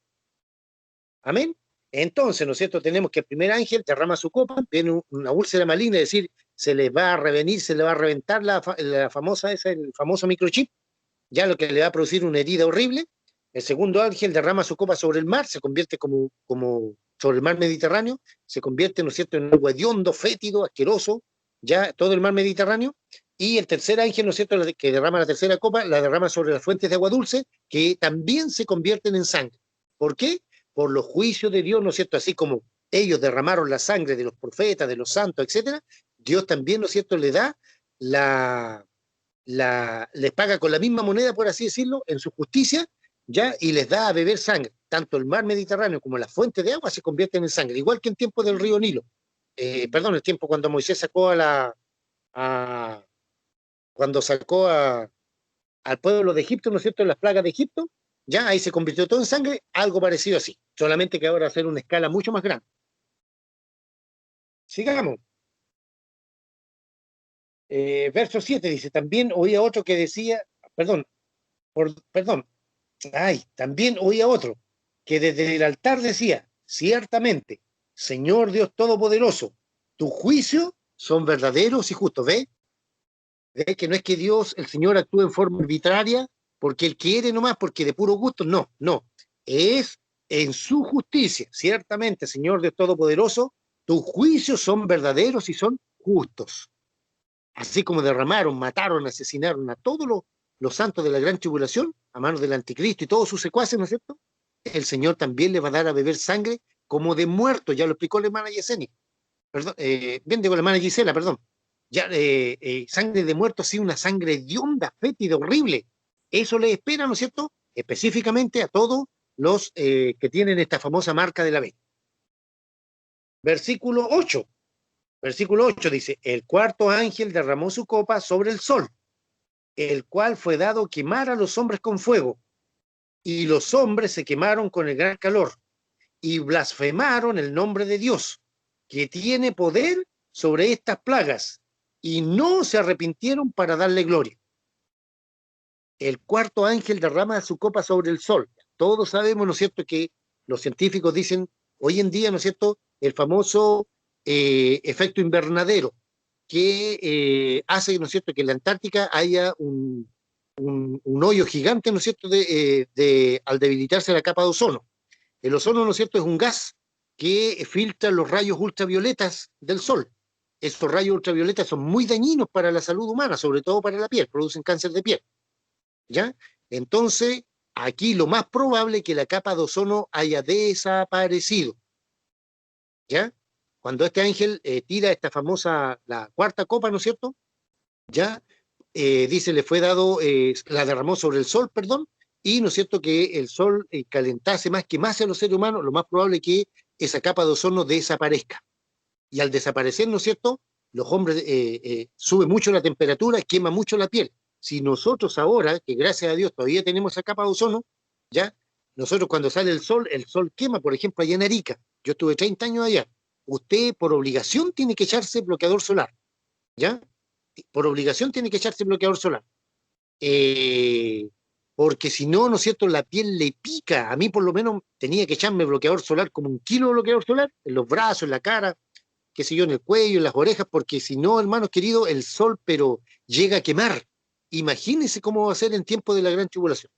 Amén. Entonces, ¿no es cierto?, tenemos que el primer ángel derrama su copa, viene una úlcera maligna, es decir, se le va a revenir, se le va a reventar el famoso microchip, ya lo que le va a producir una herida horrible. El segundo ángel derrama su copa sobre el mar, se convierte como sobre el mar Mediterráneo, se convierte, ¿no es cierto?, en algo hediondo, fétido, asqueroso, ya todo el mar Mediterráneo. Y el tercer ángel, ¿no es cierto?, que derrama la tercera copa, la derrama sobre las fuentes de agua dulce, que también se convierten en sangre. ¿Por qué? por los juicios de Dios, ¿no es cierto? Así como ellos derramaron la sangre de los profetas, de los santos, etcétera, Dios también, ¿no es cierto?, le da les paga con la misma moneda, por así decirlo, en su justicia, ¿ya? Y les da a beber sangre. Tanto el mar Mediterráneo como las fuentes de agua se convierten en sangre, igual que en tiempo del río Nilo. Perdón, el tiempo cuando Moisés sacó cuando sacó al pueblo de Egipto, ¿no es cierto?, en las plagas de Egipto, ya ahí se convirtió todo en sangre, algo parecido así, solamente que ahora hacer una escala mucho más grande. Sigamos. Verso 7 dice, también oía otro que decía, también oía otro que desde el altar decía, ciertamente, Señor Dios Todopoderoso, tus juicios son verdaderos y justos. ¿Ve? ¿Ve que no es que Dios, el Señor, actúe en forma arbitraria porque Él quiere nomás, porque de puro gusto? No, no. Es en su justicia. Ciertamente, Señor Dios Todopoderoso, tus juicios son verdaderos y son justos. Así como derramaron, mataron, asesinaron a todos los santos de la gran tribulación, a manos del anticristo y todos sus secuaces, ¿no es cierto? El Señor también le va a dar a beber sangre como de muerto, ya lo explicó la hermana Yesenia. Perdón, bien digo la hermana Gisela, perdón. Ya, sangre de muerto, así una sangre hedionda, fétida, horrible. Eso le espera, ¿no es cierto?, específicamente a todos los que tienen esta famosa marca de la bestia. Versículo 8. Versículo 8 dice, el cuarto ángel derramó su copa sobre el sol, el cual fue dado quemar a los hombres con fuego, y los hombres se quemaron con el gran calor, y blasfemaron el nombre de Dios, que tiene poder sobre estas plagas, y no se arrepintieron para darle gloria. El cuarto ángel derrama su copa sobre el sol. Todos sabemos, ¿no es cierto?, que los científicos dicen, hoy en día, ¿no es cierto?, el famoso efecto invernadero, que hace, ¿no es cierto?, que en la Antártica haya un hoyo gigante, ¿no es cierto?, al debilitarse la capa de ozono. El ozono, ¿no es cierto?, es un gas que filtra los rayos ultravioletas del sol. Estos rayos ultravioletas son muy dañinos para la salud humana, sobre todo para la piel, producen cáncer de piel. ¿Ya? Entonces, aquí lo más probable es que la capa de ozono haya desaparecido. ¿Ya? Cuando este ángel tira esta famosa, la cuarta copa, ¿no es cierto? Ya, dice, le fue dado, la derramó sobre el sol, perdón, y ¿no es cierto?, que el sol calentase más, quemase a los seres humanos, lo más probable es que esa capa de ozono desaparezca. Y al desaparecer, ¿no es cierto?, los hombres sube mucho la temperatura, quema mucho la piel. Si nosotros ahora, que gracias a Dios todavía tenemos esa capa de ozono, ¿ya? Nosotros cuando sale el sol quema, por ejemplo, allá en Arica. Yo estuve 30 años allá. Usted por obligación tiene que echarse bloqueador solar, ¿ya? Por obligación tiene que echarse bloqueador solar. Porque si no, ¿no es cierto?, la piel le pica. A mí por lo menos tenía que echarme bloqueador solar, como 1 kilo de bloqueador solar, en los brazos, en la cara, qué sé yo, en el cuello, en las orejas, porque si no, hermanos queridos, el sol pero llega a quemar. Imagínense cómo va a ser en tiempo de la gran tribulación.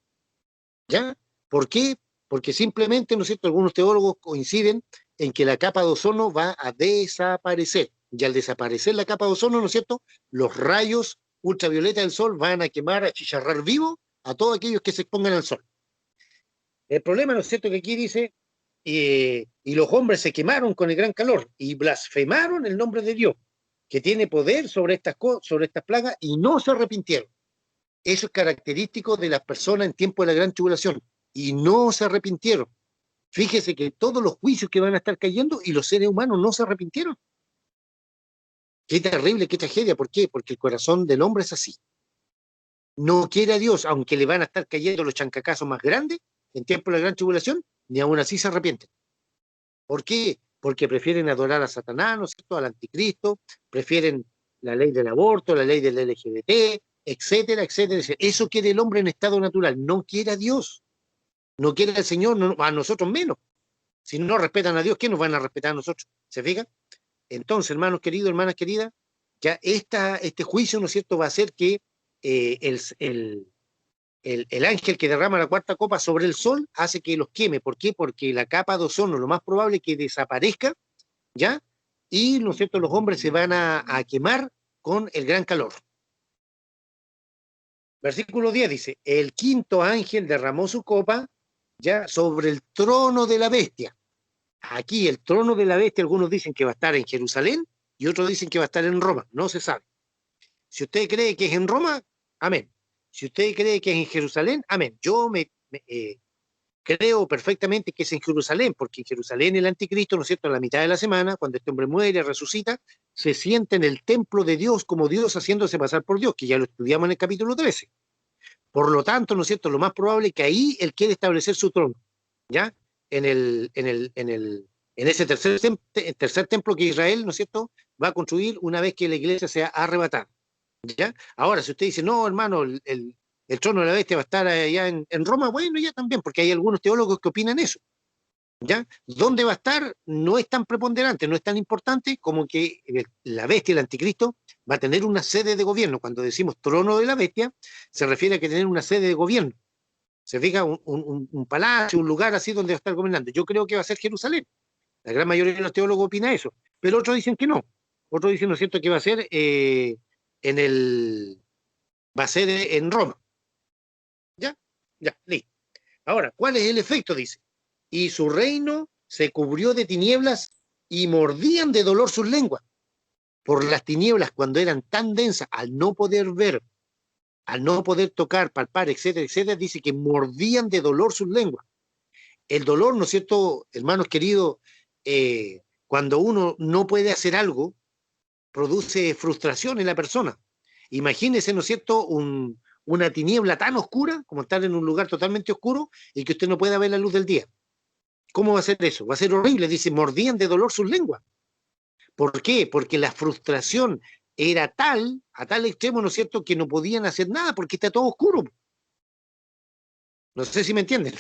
¿Ya? ¿Por qué? Porque simplemente, ¿no es cierto?, algunos teólogos coinciden en que la capa de ozono va a desaparecer. Y al desaparecer la capa de ozono, ¿no es cierto?, los rayos ultravioleta del sol van a quemar, a chicharrar vivo a todos aquellos que se expongan al sol. El problema, ¿no es cierto?, que aquí dice, y los hombres se quemaron con el gran calor y blasfemaron el nombre de Dios, que tiene poder sobre estas plagas, y no se arrepintieron. Eso es característico de las personas en tiempo de la gran tribulación, y no se arrepintieron. Fíjese que todos los juicios que van a estar cayendo, y los seres humanos no se arrepintieron. Qué terrible, qué tragedia. ¿Por qué? Porque el corazón del hombre es así. No quiere a Dios, aunque le van a estar cayendo los chancacazos más grandes en tiempo de la gran tribulación, ni aún así se arrepienten. ¿Por qué? Porque prefieren adorar a Satanás, ¿no es cierto?, al anticristo, prefieren la ley del aborto, la ley del LGBT, etcétera, etcétera. Eso quiere el hombre en estado natural, no quiere a Dios, no quiere al Señor, no, a nosotros menos. Si no respetan a Dios, ¿qué nos van a respetar a nosotros? ¿Se fijan? Entonces, hermanos queridos, hermanas queridas, ya este juicio, ¿no es cierto?, va a hacer que el ángel que derrama la cuarta copa sobre el sol hace que los queme. ¿Por qué? Porque la capa de ozono, lo más probable es que desaparezca, ¿ya? Y, ¿no es cierto?, los hombres se van a quemar con el gran calor. Versículo 10 dice, el quinto ángel derramó su copa ya sobre el trono de la bestia. Aquí el trono de la bestia, algunos dicen que va a estar en Jerusalén y otros dicen que va a estar en Roma, no se sabe. Si usted cree que es en Roma, amén. Si usted cree que es en Jerusalén, amén. Yo creo perfectamente que es en Jerusalén, porque en Jerusalén el anticristo, ¿no es cierto?, a la mitad de la semana, cuando este hombre muere, resucita, se siente en el templo de Dios como Dios haciéndose pasar por Dios, que ya lo estudiamos en el capítulo 13. Por lo tanto, ¿no es cierto?, lo más probable es que ahí él quiere establecer su trono, ¿ya? En ese tercer templo que Israel, ¿no es cierto?, va a construir una vez que la iglesia sea arrebatada, ¿ya? Ahora, si usted dice, no, hermano, el trono de la bestia va a estar allá en Roma, bueno, ya también, porque hay algunos teólogos que opinan eso, ¿ya? ¿Dónde va a estar? No es tan preponderante, no es tan importante como que la bestia, el anticristo, va a tener una sede de gobierno. Cuando decimos trono de la bestia, se refiere a que tener una sede de gobierno. Se fija un palacio, un lugar así donde va a estar gobernando. Yo creo que va a ser Jerusalén. La gran mayoría de los teólogos opina eso, pero otros dicen que no. Otros dicen, ¿no es cierto?, que va a ser va a ser en Roma. ¿Ya? Ya, listo. Ahora, ¿cuál es el efecto? Dice, y su reino se cubrió de tinieblas y mordían de dolor sus lenguas. Por las tinieblas, cuando eran tan densas, al no poder ver, al no poder tocar, palpar, etcétera, etcétera, dice que mordían de dolor sus lenguas. El dolor, ¿no es cierto, hermanos queridos? Cuando uno no puede hacer algo, produce frustración en la persona. Imagínese, ¿no es cierto?, una tiniebla tan oscura como estar en un lugar totalmente oscuro y que usted no pueda ver la luz del día. ¿Cómo va a ser eso? Va a ser horrible. Dice, mordían de dolor sus lenguas. ¿Por qué? Porque la frustración era a tal extremo, ¿no es cierto?, que no podían hacer nada porque está todo oscuro. No sé si me entienden.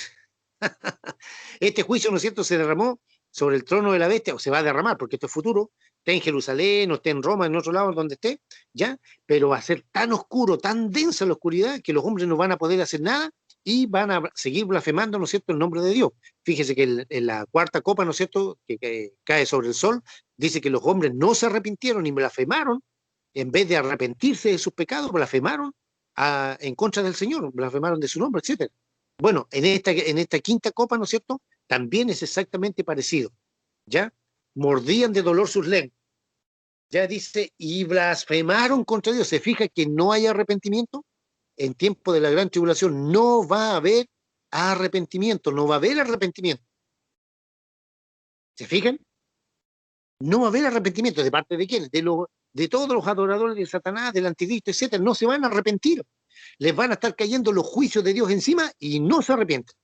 Este juicio, ¿no es cierto?, se derramó sobre el trono de la bestia, o se va a derramar, porque esto es futuro, esté en Jerusalén, o esté en Roma, en otro lado, donde esté, ¿ya? Pero va a ser tan oscuro, tan densa la oscuridad, que los hombres no van a poder hacer nada y van a seguir blasfemando, ¿no es cierto?, el nombre de Dios. Fíjese que en la cuarta copa, ¿no es cierto?, que cae sobre el sol, dice que los hombres no se arrepintieron y blasfemaron, en vez de arrepentirse de sus pecados, blasfemaron en contra del Señor, blasfemaron de su nombre, etcétera. Bueno, en esta quinta copa, ¿no es cierto?, también es exactamente parecido, ¿ya? Mordían de dolor sus lenguas. Ya dice, y blasfemaron contra Dios. ¿Se fija que no hay arrepentimiento? En tiempo de la gran tribulación no va a haber arrepentimiento, no va a haber arrepentimiento. ¿Se fijan? No va a haber arrepentimiento. ¿De parte de quién? De todos los adoradores de Satanás, del anticristo, etcétera. No se van a arrepentir. Les van a estar cayendo los juicios de Dios encima y no se arrepienten.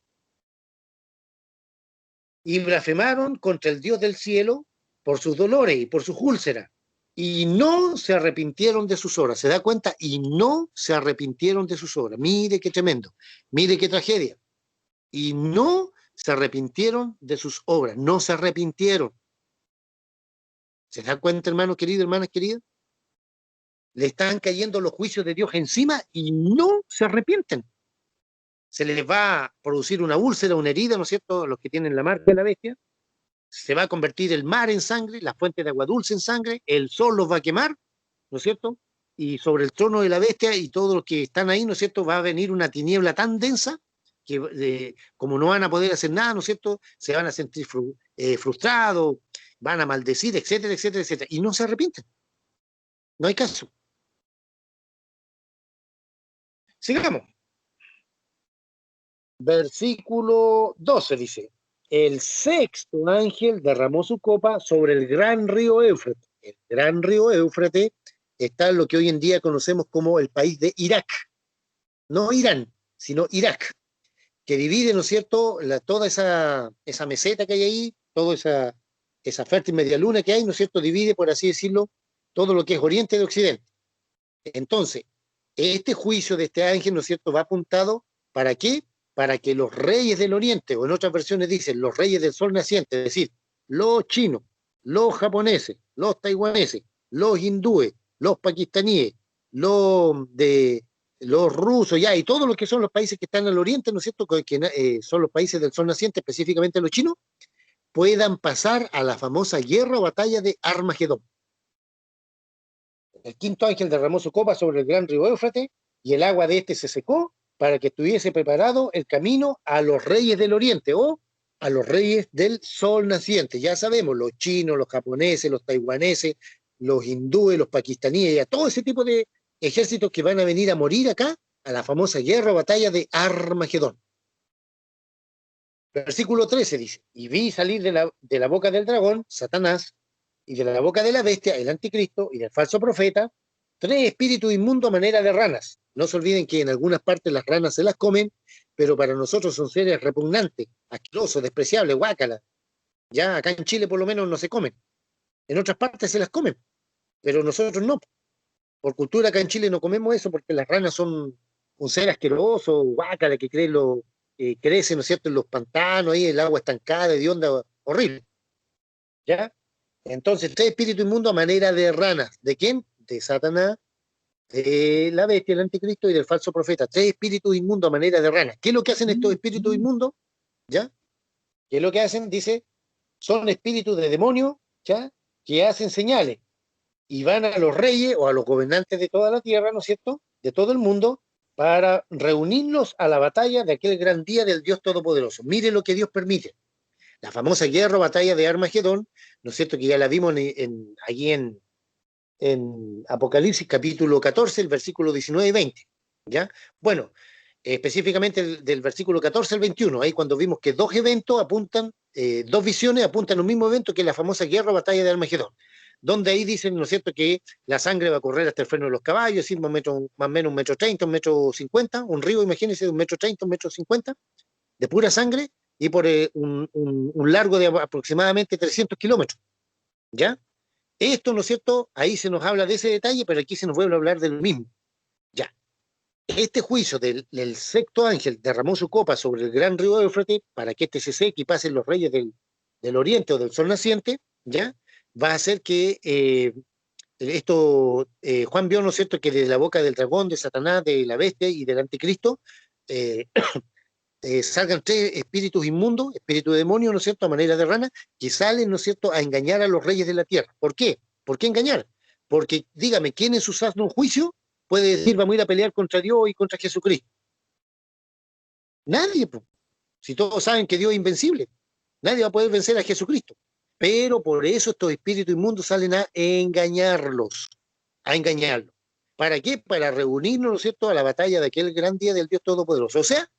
Y blasfemaron contra el Dios del cielo por sus dolores y por sus úlceras, y no se arrepintieron de sus obras. ¿Se da cuenta? Y no se arrepintieron de sus obras. Mire qué tremendo, mire qué tragedia. Y no se arrepintieron de sus obras, no se arrepintieron. ¿Se da cuenta, hermanos queridos, hermanas queridas? Le están cayendo los juicios de Dios encima y no se arrepienten. Se les va a producir una úlcera, una herida, ¿no es cierto?, a los que tienen la marca de la bestia. Se va a convertir el mar en sangre, las fuentes de agua dulce en sangre, el sol los va a quemar, ¿no es cierto? Y sobre el trono de la bestia y todos los que están ahí, ¿no es cierto?, va a venir una tiniebla tan densa que como no van a poder hacer nada, ¿no es cierto?, se van a sentir frustrados, van a maldecir, etcétera, etcétera, etcétera. Y no se arrepienten. No hay caso. Sigamos. Versículo 12 dice, el sexto ángel derramó su copa sobre el gran río Éufrates. El gran río Éufrates está en lo que hoy en día conocemos como el país de Irak. No Irán, sino Irak, que divide, ¿no es cierto?, toda esa meseta que hay ahí, toda esa fértil media luna que hay, ¿no es cierto?, divide, por así decirlo, todo lo que es Oriente de Occidente. Entonces, este juicio de este ángel, ¿no es cierto?, va apuntado, ¿para qué? Para que los reyes del Oriente, o en otras versiones dicen los reyes del sol naciente, es decir, los chinos, los japoneses, los taiwaneses, los hindúes, los pakistaníes, los rusos, ya, y todos los que son los países que están al Oriente, ¿no es cierto?, que son los países del sol naciente, específicamente los chinos, puedan pasar a la famosa guerra o batalla de Armagedón. El quinto ángel derramó su copa sobre el gran río Éufrates y el agua de este se secó para que estuviese preparado el camino a los reyes del oriente o a los reyes del sol naciente. Ya sabemos, los chinos, los japoneses, los taiwaneses, los hindúes, los pakistaníes, ya todo ese tipo de ejércitos que van a venir a morir acá a la famosa guerra o batalla de Armagedón. Versículo 13 dice, y vi salir de la boca del dragón, Satanás, y de la boca de la bestia, el anticristo, y del falso profeta, 3 espíritus inmundos a manera de ranas. No se olviden que en algunas partes las ranas se las comen, pero para nosotros son seres repugnantes, asquerosos, despreciables, guácala. Ya acá en Chile por lo menos no se comen. En otras partes se las comen, pero nosotros no. Por cultura acá en Chile no comemos eso porque las ranas son un ser asqueroso, guácala, que crece, ¿no es cierto?, en los pantanos, ahí el agua estancada, de onda horrible. ¿Ya? Entonces, 3 espíritus inmundos a manera de ranas. ¿De quién? De Satanás, de la bestia, el anticristo y del falso profeta. 3 espíritus inmundos a manera de ranas. ¿Qué es lo que hacen estos espíritus inmundos? ¿Ya? ¿Qué es lo que hacen? Dice, son espíritus de demonio, ¿ya?, que hacen señales y van a los reyes o a los gobernantes de toda la tierra, ¿no es cierto?, de todo el mundo, para reunirlos a la batalla de aquel gran día del Dios Todopoderoso. Mire lo que Dios permite. La famosa guerra o batalla de Armagedón, ¿no es cierto?, que ya la vimos allí en Apocalipsis capítulo 14, el versículo 19 y 20. ¿Ya? Bueno, específicamente del versículo 14 al 21, ahí cuando vimos que 2 eventos apuntan, 2 visiones apuntan a un mismo evento, que es la famosa guerra o batalla de Armagedón, donde ahí dicen, ¿no es cierto?, que la sangre va a correr hasta el freno de los caballos, así más o menos 1,30 m, 1,50 m, un río, imagínense, de 1,30 m, 1,50 m, de pura sangre, y por un largo de aproximadamente 300 kilómetros. ¿Ya? Esto, ¿no es cierto?, ahí se nos habla de ese detalle, pero aquí se nos vuelve a hablar del mismo. Ya. Este juicio del 6º ángel derramó su copa sobre el gran río Éufrates para que este se seque y pasen los reyes del oriente o del sol naciente, ¿ya? Va a hacer que Juan vio, ¿no es cierto?, que de la boca del dragón, de Satanás, de la bestia y del anticristo, salgan 3 espíritus inmundos, espíritus de demonio, ¿no es cierto?, a manera de rana, que salen, ¿no es cierto?, a engañar a los reyes de la tierra. ¿Por qué? ¿Por qué engañar? Porque, dígame, ¿quién en su sano juicio puede decir vamos a ir a pelear contra Dios y contra Jesucristo? Nadie, pues. Si todos saben que Dios es invencible, nadie va a poder vencer a Jesucristo. Pero por eso estos espíritus inmundos salen a engañarlos, a engañarlos. ¿Para qué? Para reunirnos, ¿no es cierto?, a la batalla de aquel gran día del Dios Todopoderoso. O sea,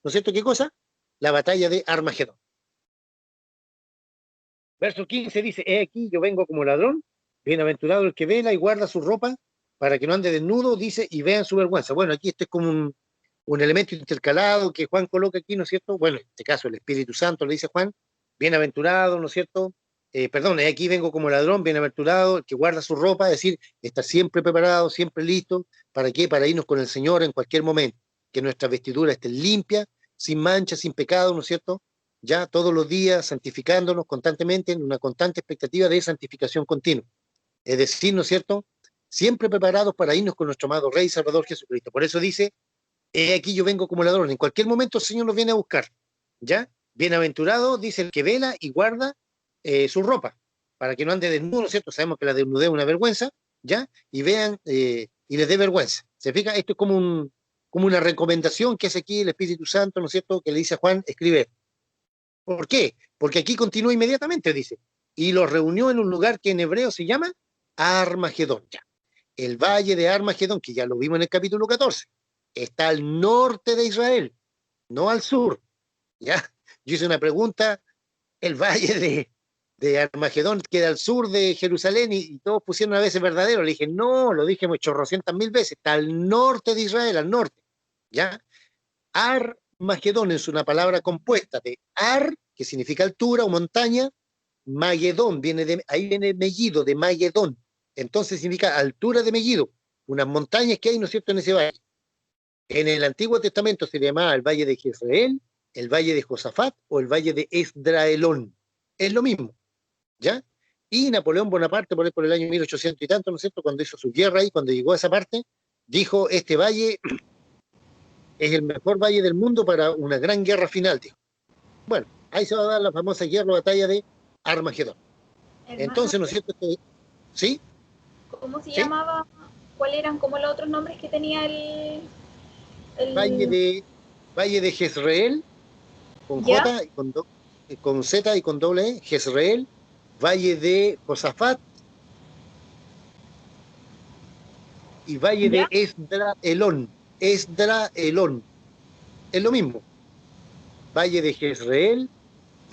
¿no es cierto qué cosa? La batalla de Armagedón. Verso 15 dice, he aquí yo vengo como ladrón, bienaventurado el que vela y guarda su ropa, para que no ande desnudo, dice, y vean su vergüenza. Bueno, aquí este es como un elemento intercalado que Juan coloca aquí, ¿no es cierto? Bueno, en este caso el Espíritu Santo le dice a Juan, bienaventurado, ¿no es cierto? Aquí vengo como ladrón, bienaventurado, el que guarda su ropa, es decir, está siempre preparado, siempre listo. ¿Para qué? Para irnos con el Señor en cualquier momento. Que nuestra vestidura esté limpia, sin mancha, sin pecado, ¿no es cierto? Ya todos los días santificándonos constantemente en una constante expectativa de santificación continua. Es decir, ¿no es cierto?, siempre preparados para irnos con nuestro amado Rey Salvador Jesucristo. Por eso dice, aquí yo vengo como ladrón. En cualquier momento el Señor nos viene a buscar. ¿Ya? Bienaventurado, dice el que vela y guarda su ropa, para que no ande desnudo, ¿no es cierto? Sabemos que la desnudez es una vergüenza, ¿ya? Y vean, y les dé vergüenza. ¿Se fija? Esto es como una recomendación que hace aquí el Espíritu Santo, ¿no es cierto?, que le dice a Juan, escribe. ¿Por qué? Porque aquí continúa inmediatamente, dice, y los reunió en un lugar que en hebreo se llama Armagedón. Ya. El valle de Armagedón, que ya lo vimos en el capítulo 14, está al norte de Israel, no al sur. ¿Ya? Yo hice una pregunta, el valle de Armagedón queda al sur de Jerusalén y todos pusieron a veces verdadero. Le dije, no, lo dije chorrocientas mil veces, está al norte de Israel, al norte. ¿Ya? Armagedón es una palabra compuesta de Ar, que significa altura o montaña, Magedón, ahí viene Megiddo, de Magedón. Entonces significa altura de Megiddo, unas montañas que hay, ¿no es cierto?, en ese valle. En el Antiguo Testamento se llamaba el valle de Jezreel, el valle de Josafat o el valle de Esdraelón. Es lo mismo, ¿ya? Y Napoleón Bonaparte, por el año 1800 y tanto, ¿no es cierto?, cuando hizo su guerra ahí, cuando llegó a esa parte, dijo, este valle es el mejor valle del mundo para una gran guerra final, dijo. Bueno, ahí se va a dar la famosa guerra o batalla de Armagedón. Hermano, Entonces, ¿no es cierto? ¿Sí? ¿Cómo se llamaba? ¿Cuáles eran como los otros nombres que tenía Valle de Jezreel, con ¿Ya? J, y con Z y con doble E, Jezreel, Valle de Josafat y Valle ¿Ya? de Esdraelón. Esdraelón. Es lo mismo. Valle de Jezreel,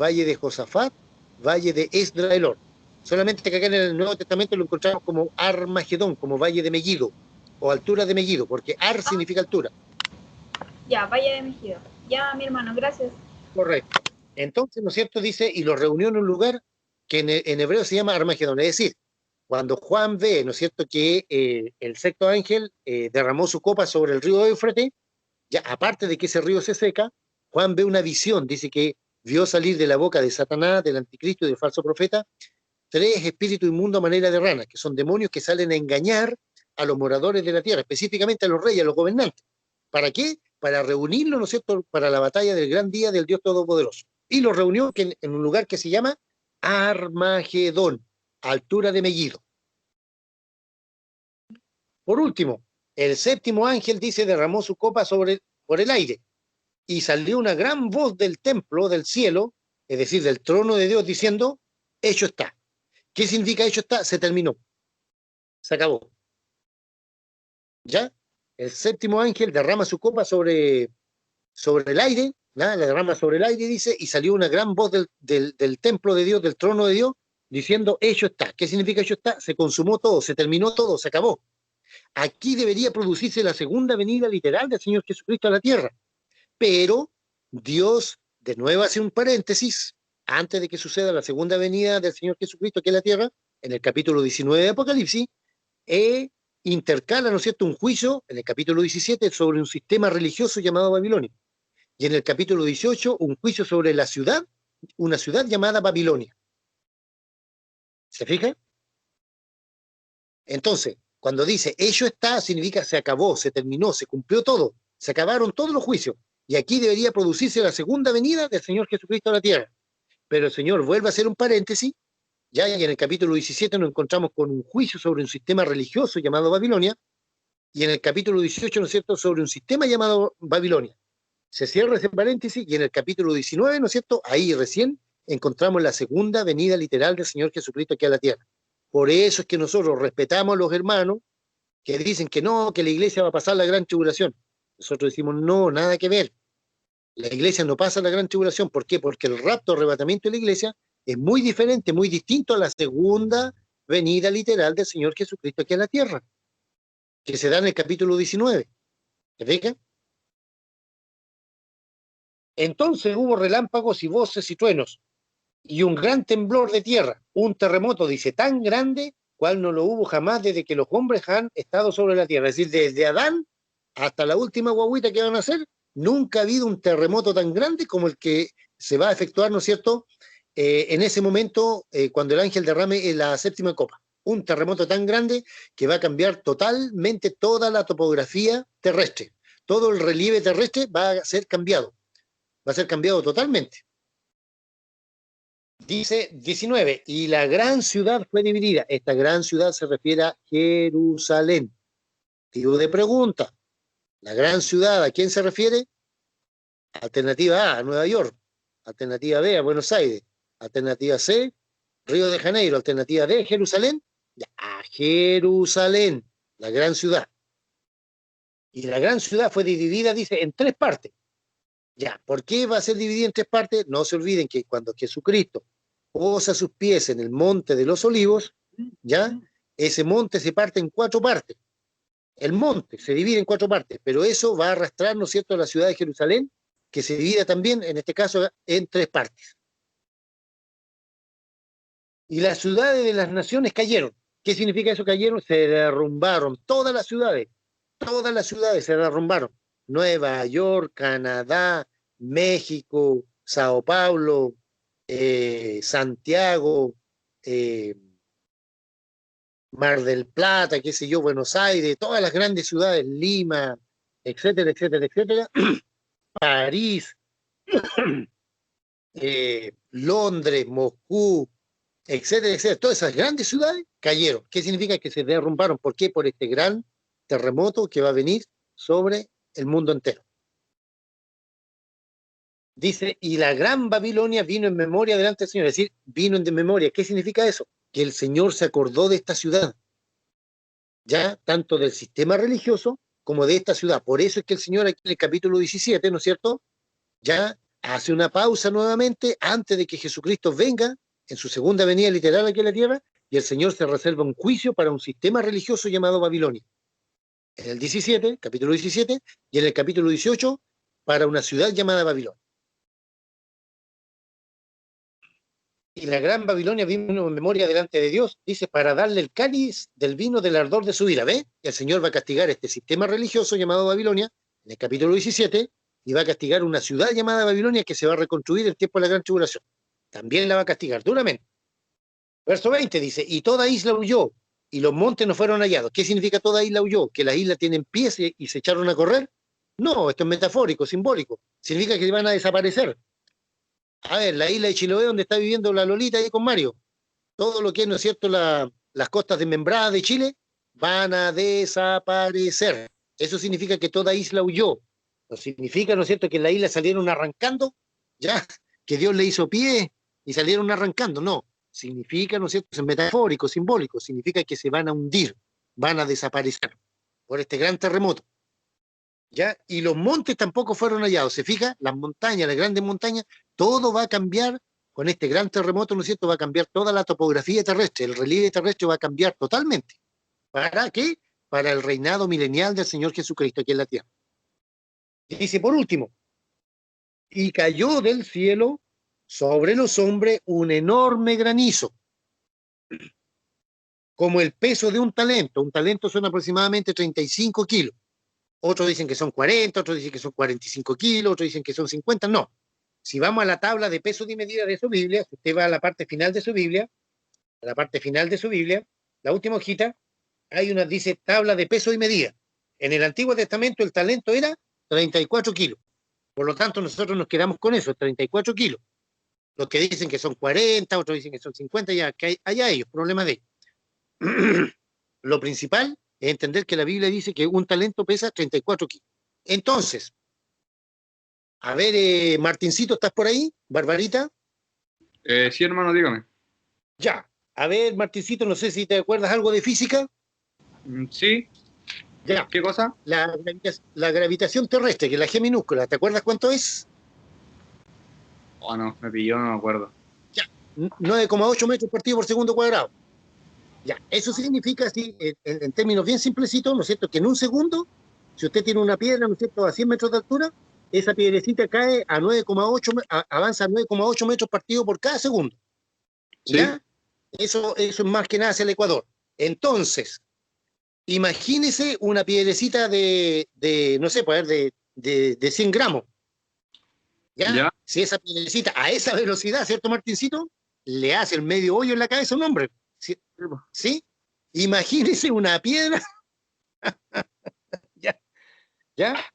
Valle de Josafat, Valle de Esdraelón. Solamente que acá en el Nuevo Testamento lo encontramos como Armagedón, como Valle de Megiddo, o altura de Megiddo, porque Ar significa altura. Ya, Valle de Mejido. Ya, mi hermano, gracias. Correcto. Entonces, ¿no es cierto? Dice, y los reunió en un lugar que en hebreo se llama Armagedón. Es decir, cuando Juan ve, ¿no es cierto?, que el sexto ángel derramó su copa sobre el río Éufrates, ya aparte de que ese río se seca, Juan ve una visión, dice que vio salir de la boca de Satanás, del anticristo y del falso profeta, 3 espíritus inmundos a manera de rana, que son demonios que salen a engañar a los moradores de la tierra, específicamente a los reyes, a los gobernantes. ¿Para qué? Para reunirlos, ¿no es cierto?, para la batalla del gran día del Dios Todopoderoso. Y los reunió en un lugar que se llama Armagedón, altura de Megiddo. Por último, el séptimo ángel, dice, derramó su copa por el aire, y salió una gran voz del templo, del cielo, es decir, del trono de Dios, diciendo, hecho está. ¿Qué significa hecho está? Se terminó. Se acabó. ¿Ya? El séptimo ángel derrama su copa sobre el aire, ¿no? La derrama sobre el aire, dice, y salió una gran voz del templo de Dios, del trono de Dios, diciendo, hecho está. ¿Qué significa hecho está? Se consumó todo, se terminó todo, se acabó. Aquí debería producirse la segunda venida literal del Señor Jesucristo a la tierra. Pero Dios, de nuevo, hace un paréntesis, antes de que suceda la segunda venida del Señor Jesucristo aquí en la tierra, en el capítulo 19 de Apocalipsis, intercala, ¿no es cierto?, un juicio, en el capítulo 17, sobre un sistema religioso llamado Babilonia. Y en el capítulo 18, un juicio sobre la ciudad, una ciudad llamada Babilonia. ¿Se fija? Entonces, cuando dice, hecho está, significa se acabó, se terminó, se cumplió todo, se acabaron todos los juicios. Y aquí debería producirse la segunda venida del Señor Jesucristo a la tierra. Pero el Señor vuelve a hacer un paréntesis, ya, y en el capítulo 17 nos encontramos con un juicio sobre un sistema religioso llamado Babilonia, y en el capítulo 18, ¿no es cierto?, sobre un sistema llamado Babilonia. Se cierra ese paréntesis, y en el capítulo 19, ¿no es cierto?, ahí recién encontramos la segunda venida literal del Señor Jesucristo aquí a la tierra. Por eso es que nosotros respetamos a los hermanos que dicen que no, que la iglesia va a pasar la gran tribulación. Nosotros decimos, no, nada que ver. La iglesia no pasa la gran tribulación. ¿Por qué? Porque el rapto, arrebatamiento de la iglesia es muy diferente, muy distinto a la segunda venida literal del Señor Jesucristo aquí a la tierra, que se da en el capítulo 19. ¿Se fijan? Entonces hubo relámpagos y voces y truenos, y un gran temblor de tierra, un terremoto, dice, tan grande, cual no lo hubo jamás desde que los hombres han estado sobre la tierra. Es decir, desde Adán hasta la última guaguita que van a hacer, nunca ha habido un terremoto tan grande como el que se va a efectuar, ¿no es cierto?, en ese momento, cuando el ángel derrame la séptima copa. Un terremoto tan grande que va a cambiar totalmente toda la topografía terrestre. Todo el relieve terrestre va a ser cambiado. Va a ser cambiado totalmente. Dice 19, y la gran ciudad fue dividida. Esta gran ciudad se refiere a Jerusalén. Tipo de pregunta. La gran ciudad, ¿a quién se refiere? Alternativa A, Nueva York. Alternativa B, a Buenos Aires. Alternativa C, Río de Janeiro. Alternativa D, Jerusalén. Ya, a Jerusalén, la gran ciudad. Y la gran ciudad fue dividida, dice, en 3 partes. Ya, ¿por qué va a ser dividida en 3 partes? No se olviden que cuando Jesucristo posa sus pies en el monte de los olivos, ya, ese monte se parte en 4 partes. El monte se divide en 4 partes, pero eso va a arrastrar, ¿no es cierto?, a la ciudad de Jerusalén, que se divide también, en este caso, en 3 partes. Y las ciudades de las naciones cayeron. ¿Qué significa eso? Cayeron, se derrumbaron. Todas las ciudades se derrumbaron. Nueva York, Canadá, México, Sao Paulo, Santiago, Mar del Plata, qué sé yo, Buenos Aires, todas las grandes ciudades, Lima, etcétera, etcétera, etcétera, París, Londres, Moscú, etcétera, etcétera, todas esas grandes ciudades cayeron. ¿Qué significa? Que se derrumbaron. ¿Por qué? Por este gran terremoto que va a venir sobre el mundo entero. Dice, y la gran Babilonia vino en memoria delante del Señor, es decir, vino en memoria. ¿Qué significa eso? Que el Señor se acordó de esta ciudad, ya tanto del sistema religioso como de esta ciudad. Por eso es que el Señor aquí en el capítulo 17, ¿no es cierto?, ya hace una pausa nuevamente antes de que Jesucristo venga en su segunda venida literal aquí en la tierra, y el Señor se reserva un juicio para un sistema religioso llamado Babilonia. En el 17, capítulo 17, y en el capítulo 18, para una ciudad llamada Babilonia. Y la gran Babilonia vino en memoria delante de Dios, dice, para darle el cáliz del vino del ardor de su ira. ¿Ve? Y el Señor va a castigar este sistema religioso llamado Babilonia, en el capítulo 17, y va a castigar una ciudad llamada Babilonia que se va a reconstruir en el tiempo de la gran tribulación. También la va a castigar duramente. Verso 20 dice, y toda isla huyó, y los montes no fueron hallados. ¿Qué significa toda isla huyó? ¿Que las islas tienen pies y se echaron a correr? No, esto es metafórico, simbólico. Significa que van a desaparecer. A ver, la isla de Chiloé, donde está viviendo la Lolita ahí con Mario, todo lo que es, ¿no es cierto?, las costas desmembradas de Chile, van a desaparecer. Eso significa que toda isla huyó. No significa, ¿no es cierto?, que la isla salieron arrancando, ya, que Dios le hizo pie y salieron arrancando. No, significa, ¿no es cierto?, es metafórico, simbólico, significa que se van a hundir, van a desaparecer por este gran terremoto. ¿Ya? Y los montes tampoco fueron hallados. ¿Se fija? Las montañas, las grandes montañas, todo va a cambiar con este gran terremoto, ¿no es cierto? Va a cambiar toda la topografía terrestre, el relieve terrestre va a cambiar totalmente. ¿Para qué? Para el reinado milenial del Señor Jesucristo aquí en la tierra. Y dice, por último, y cayó del cielo sobre los hombres un enorme granizo, como el peso de un talento. Un talento son aproximadamente 35 kilos. Otros dicen que son 40, otros dicen que son 45 kilos, otros dicen que son 50, no. Si vamos a la tabla de peso y medida de su Biblia, si usted va a la parte final de su Biblia, la última hojita, hay una, dice tabla de peso y medida. En el Antiguo Testamento el talento era 34 kilos. Por lo tanto, nosotros nos quedamos con eso, 34 kilos. Los que dicen que son 40, otros dicen que son 50, ya que allá ellos, problema de ellos. Lo principal es entender que la Biblia dice que un talento pesa 34 kilos. Entonces, a ver, Martincito, ¿estás por ahí? Barbarita. Sí, hermano, dígame. Ya. A ver, Martincito, no sé si te acuerdas algo de física. Sí. Ya. ¿Qué cosa? La gravitación terrestre, que es la G minúscula, ¿te acuerdas cuánto es? Oh, no, me pilló, no me acuerdo. Ya. 9,8 metros partido por segundo cuadrado. Ya, eso significa, así, en términos bien simplecitos, ¿no es cierto?, que en un segundo, si usted tiene una piedra, ¿no es cierto?, a 100 metros de altura, esa piedrecita cae a 9,8, avanza a 9,8 metros partido por cada segundo. ¿Sí? ¿Ya? Eso es más que nada hacia el Ecuador. Entonces, imagínese una piedrecita de no sé, pues, de 100 gramos. ¿Ya? ¿Ya? Si esa piedrecita a esa velocidad, ¿cierto, Martincito?, le hace el medio hoyo en la cabeza a un hombre. ¿Sí? Imagínese una piedra, ¿ya?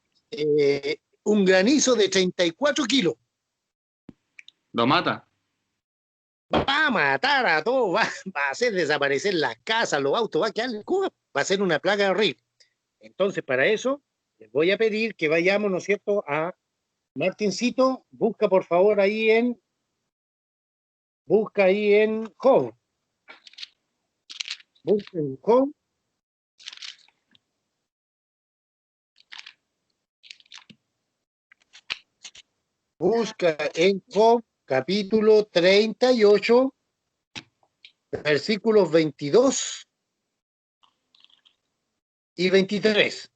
Un granizo de 34 kilos. ¿Lo mata? Va a matar a todos, va a hacer desaparecer las casas, los autos, va a quedar en Cuba, va a ser una plaga horrible. Entonces, para eso, les voy a pedir que vayamos, ¿no es cierto?, a Martincito, busca por favor ahí en Job. Busca en Job. Busca en Job, capítulo 38, versículos 22 y 23.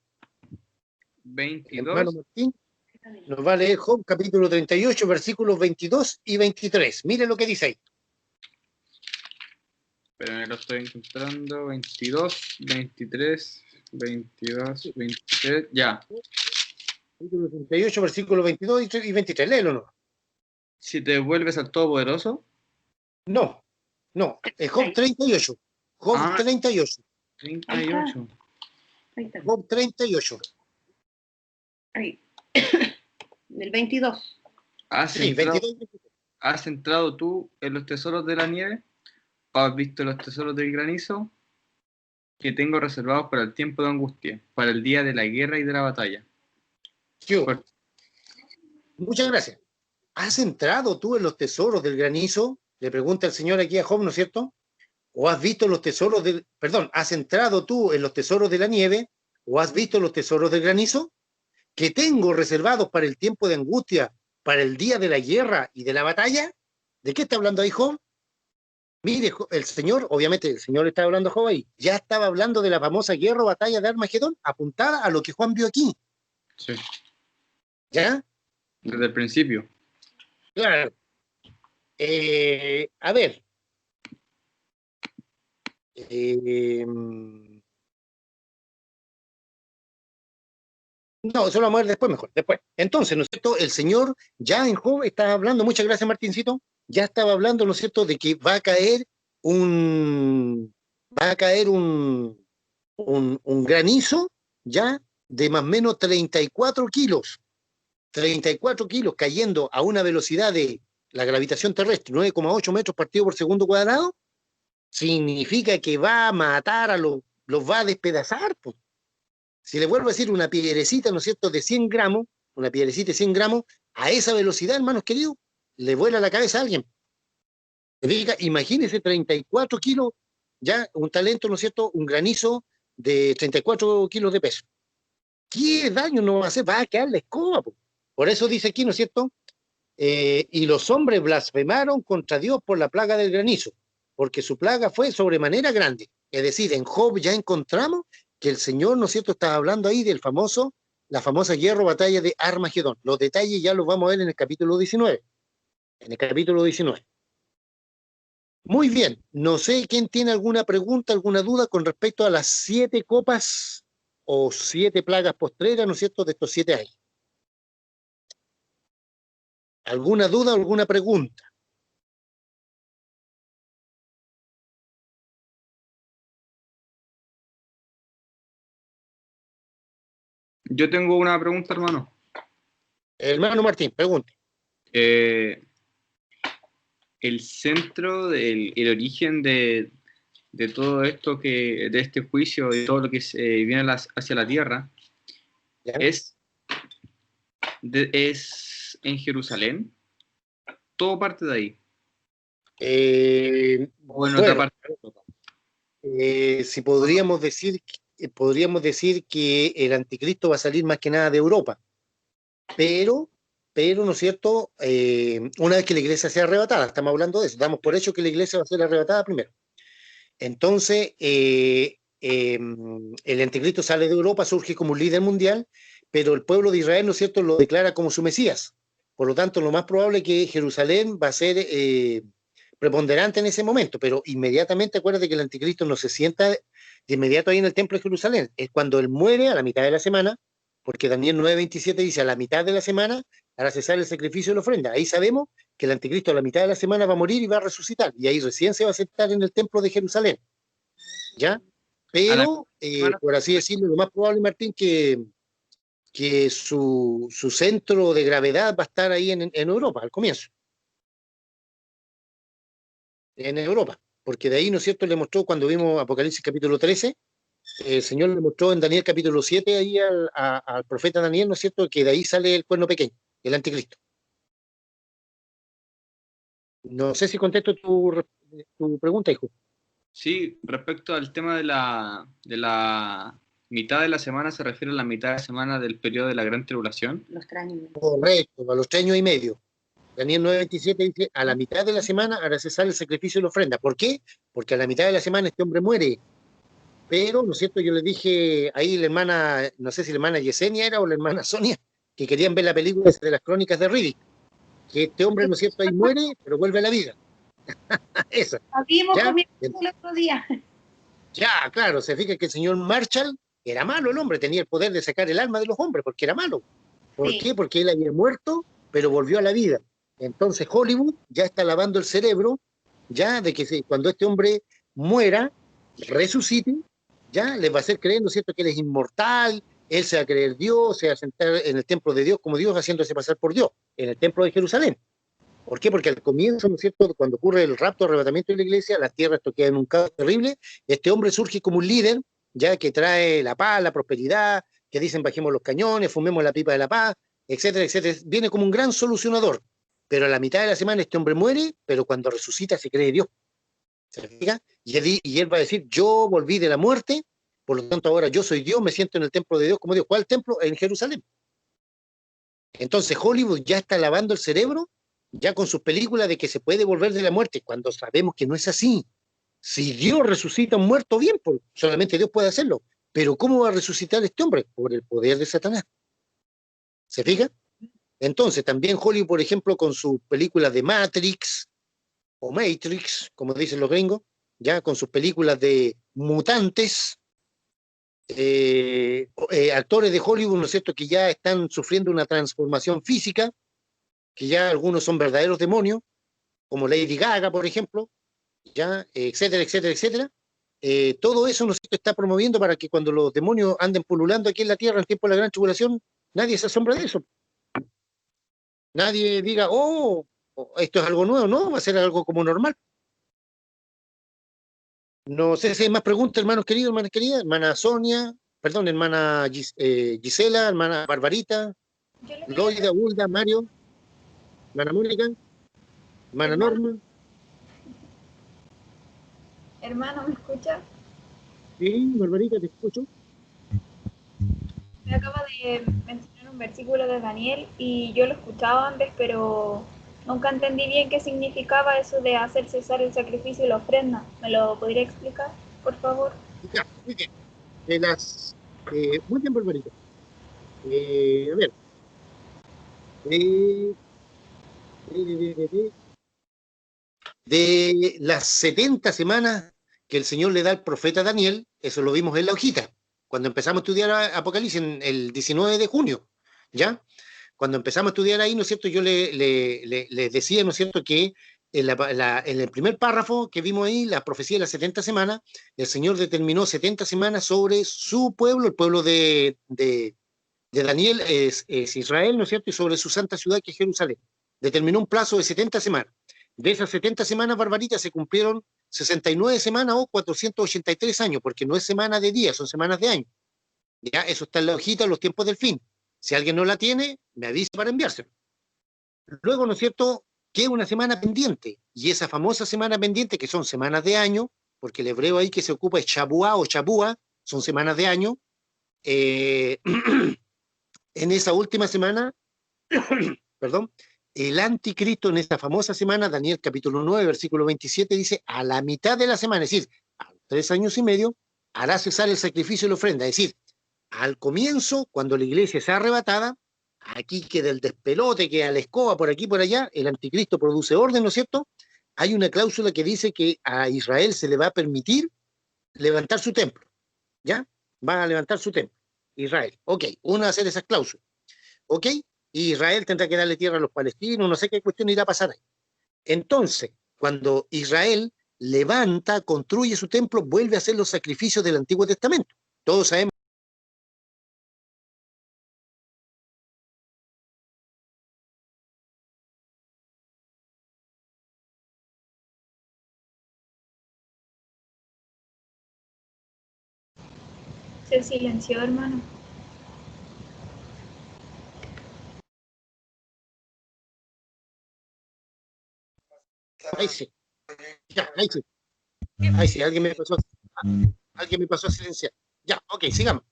22. Hermano Martín nos va a leer Job, capítulo 38, versículos 22 y 23. Mire lo que dice ahí. Pero me lo estoy encontrando. 22, 23, 22, 23. Ya. Capítulo 38, versículos 22 y 23. Léelo, ¿no? Si te vuelves al Todopoderoso. No, es Job 38. Job 38. 38. Job 38. Ahí. Del 22. Sí, 22. ¿Has entrado tú en los tesoros de la nieve? ¿O has visto los tesoros del granizo? Que tengo reservados para el tiempo de angustia, para el día de la guerra y de la batalla. ¿Qué hubo? Fuerte. Muchas gracias. ¿Has entrado tú en los tesoros del granizo? Le pregunta el señor aquí a Job, ¿no es cierto? ¿O has visto los tesoros del... Perdón, ¿has entrado tú en los tesoros de la nieve? ¿O has visto los tesoros del granizo? Que tengo reservados para el tiempo de angustia, para el día de la guerra y de la batalla. ¿De qué está hablando ahí Job? Mire, el señor, obviamente el señor está hablando a Job ahí, ya estaba hablando de la famosa guerra o batalla de Armagedón, apuntada a lo que Juan vio aquí. Sí, ¿Ya? desde el principio. Claro. A ver. No, eso lo vamos a ver después mejor, después. Entonces, ¿no es cierto? El señor ya en Job estaba hablando, muchas gracias Martincito, ya estaba hablando, ¿no es cierto?, de que va a caer un granizo, ya, de más o menos 34 kilos. 34 kilos cayendo a una velocidad de la gravitación terrestre, 9,8 metros partido por segundo cuadrado, significa que va a matar a los va a despedazar, pues. Si le vuelvo a decir una piedrecita, ¿no es cierto?, de 100 gramos, una piedrecita de 100 gramos, a esa velocidad, hermanos queridos, le vuela la cabeza a alguien. Imagínense 34 kilos, ya un talento, ¿no es cierto?, un granizo de 34 kilos de peso. ¿Qué daño no va a hacer? Va a quedar la escoba, po. Por eso dice aquí, ¿no es cierto?, y los hombres blasfemaron contra Dios por la plaga del granizo, porque su plaga fue sobremanera grande. Es decir, en Job ya encontramos que el Señor, ¿no es cierto?, está hablando ahí del la famosa guerra o batalla de Armagedón. Los detalles ya los vamos a ver en el capítulo 19. En el capítulo 19. Muy bien, no sé quién tiene alguna pregunta, alguna duda con respecto a las 7 copas o 7 plagas postreras, ¿no es cierto?, de estos 7 años. ¿Alguna duda o alguna pregunta? Yo tengo una pregunta, hermano. Hermano Martín, pregunte. El centro, el origen de todo esto, de este juicio, de todo lo que viene hacia la tierra, ¿Ya? es en Jerusalén. Todo parte de ahí. O en otra parte. Si podríamos decir que el anticristo va a salir más que nada de Europa, pero ¿no es cierto?, una vez que la iglesia sea arrebatada, estamos hablando de eso, damos por hecho que la iglesia va a ser arrebatada primero. Entonces, el anticristo sale de Europa, surge como un líder mundial, pero el pueblo de Israel, ¿no es cierto?, lo declara como su Mesías. Por lo tanto, lo más probable es que Jerusalén va a ser preponderante en ese momento, pero inmediatamente acuérdate que el anticristo no se sienta de inmediato ahí en el templo de Jerusalén. Es cuando él muere a la mitad de la semana, porque Daniel 9:27 dice a la mitad de la semana hará cesar el sacrificio y la ofrenda. Ahí sabemos que el anticristo a la mitad de la semana va a morir y va a resucitar, y ahí recién se va a sentar en el templo de Jerusalén. ¿Ya? Pero, por así decirlo, lo más probable, Martín, que su centro de gravedad va a estar ahí en Europa, al comienzo. En Europa, porque de ahí, ¿no es cierto?, le mostró cuando vimos Apocalipsis capítulo 13, el Señor le mostró en Daniel capítulo 7 ahí al profeta Daniel, ¿no es cierto?, que de ahí sale el cuerno pequeño, el anticristo. No sé si contesto tu pregunta, hijo. Sí, respecto al tema de la mitad de la semana, se refiere a la mitad de la semana del periodo de la Gran Tribulación. Los cráneos. Correcto, a los 3 años y medio. Daniel 9:27 dice, a la mitad de la semana hará cesar el sacrificio y la ofrenda. ¿Por qué? Porque a la mitad de la semana este hombre muere. Pero, ¿no es cierto?, yo le dije ahí la hermana, no sé si la hermana Yesenia era o la hermana Sonia, que querían ver la película de las crónicas de Riddick, que este hombre, ¿no es cierto?, ahí muere, pero vuelve a la vida. Esa. Vimos ¿Ya? comiendo el otro día. Ya, claro, se fija que el señor Marshall era malo el hombre, tenía el poder de sacar el alma de los hombres, porque era malo. ¿Por Sí. qué? Porque él había muerto, pero volvió a la vida. Entonces Hollywood ya está lavando el cerebro, ya de que cuando este hombre muera, resucite, ya les va a hacer creer, ¿no es cierto?, que él es inmortal, él se va a creer Dios, se va a sentar en el templo de Dios como Dios, haciéndose pasar por Dios, en el templo de Jerusalén. ¿Por qué? Porque al comienzo, ¿no es cierto?, cuando ocurre el rapto, arrebatamiento de la iglesia, las tierras quedan en un caos terrible, este hombre surge como un líder, ya que trae la paz, la prosperidad, que dicen bajemos los cañones, fumemos la pipa de la paz, etcétera, etcétera. Viene como un gran solucionador. Pero a la mitad de la semana este hombre muere, pero cuando resucita se cree Dios. ¿Se fija? Y él va a decir, yo volví de la muerte, por lo tanto ahora yo soy Dios, me siento en el templo de Dios como Dios. ¿Cuál templo? En Jerusalén. Entonces Hollywood ya está lavando el cerebro, ya con sus películas de que se puede volver de la muerte, cuando sabemos que no es así. Si Dios resucita a un muerto, bien, pues, solamente Dios puede hacerlo. Pero ¿cómo va a resucitar este hombre? Por el poder de Satanás. ¿Se fija? Entonces, también Hollywood, por ejemplo, con sus películas de Matrix, o Matrix, como dicen los gringos, ya con sus películas de mutantes, actores de Hollywood, ¿no es cierto?, que ya están sufriendo una transformación física, que ya algunos son verdaderos demonios, como Lady Gaga, por ejemplo, ya, etcétera, etcétera, etcétera. Todo eso, ¿no es cierto?, está promoviendo para que cuando los demonios anden pululando aquí en la tierra en tiempo de la gran tribulación, nadie se asombra de eso. Nadie diga, oh, esto es algo nuevo, no, va a ser algo como normal. No sé si hay más preguntas, hermanos queridos, hermanas queridas, hermana Sonia, perdón, hermana Gisela, hermana Barbarita, Yo le quería Loida, Hulda, Mario, hermana Mónica, hermana Hermano. Norma. Hermano, ¿me escucha? Sí, Barbarita, te escucho. Me acaba de mencionar un versículo de Daniel y yo lo escuchaba antes, pero nunca entendí bien qué significaba eso de hacer cesar el sacrificio y la ofrenda. ¿Me lo podría explicar, por favor? Ya, muy bien. Muy bien, Barbarita. A ver. De las 70 semanas que el Señor le da al profeta Daniel, eso lo vimos en la hojita, cuando empezamos a estudiar Apocalipsis en el 19 de junio, ¿ya? Cuando empezamos a estudiar ahí, ¿no es cierto? Yo le decía, ¿no es cierto?, que en el primer párrafo que vimos ahí, la profecía de las 70 semanas, el Señor determinó 70 semanas sobre su pueblo, el pueblo de Daniel es Israel, ¿no es cierto?, y sobre su santa ciudad que es Jerusalén. Determinó un plazo de 70 semanas. De esas 70 semanas, Barbarita, se cumplieron 69 semanas o 483 años, porque no es semana de día, son semanas de año. Ya, eso está en la hojita, los tiempos del fin. Si alguien no la tiene, me avisa para enviárselo. Luego, ¿no es cierto?, que es una semana pendiente, y esa famosa semana pendiente, que son semanas de año, porque el hebreo ahí que se ocupa es Shabuá o Shabúa, son semanas de año. En esa última semana, perdón, el anticristo en esta famosa semana, Daniel capítulo 9, versículo 27, dice, a la mitad de la semana, es decir, a los 3 años y medio, hará cesar el sacrificio y la ofrenda. Es decir, al comienzo, cuando la iglesia sea arrebatada, aquí queda el despelote, queda la escoba por aquí por allá, el anticristo produce orden, ¿no es cierto? Hay una cláusula que dice que a Israel se le va a permitir levantar su templo, ¿ya? Van a levantar su templo, Israel. Ok, una va a hacer esas cláusulas, ¿ok? Y Israel tendrá que darle tierra a los palestinos, no sé qué cuestión irá a pasar ahí. Entonces, cuando Israel levanta, construye su templo, vuelve a hacer los sacrificios del Antiguo Testamento. Todos sabemos. Se silenció, hermano. Ahí sí, ya, ahí sí, alguien me pasó a silenciar. Ya, ok, sigamos.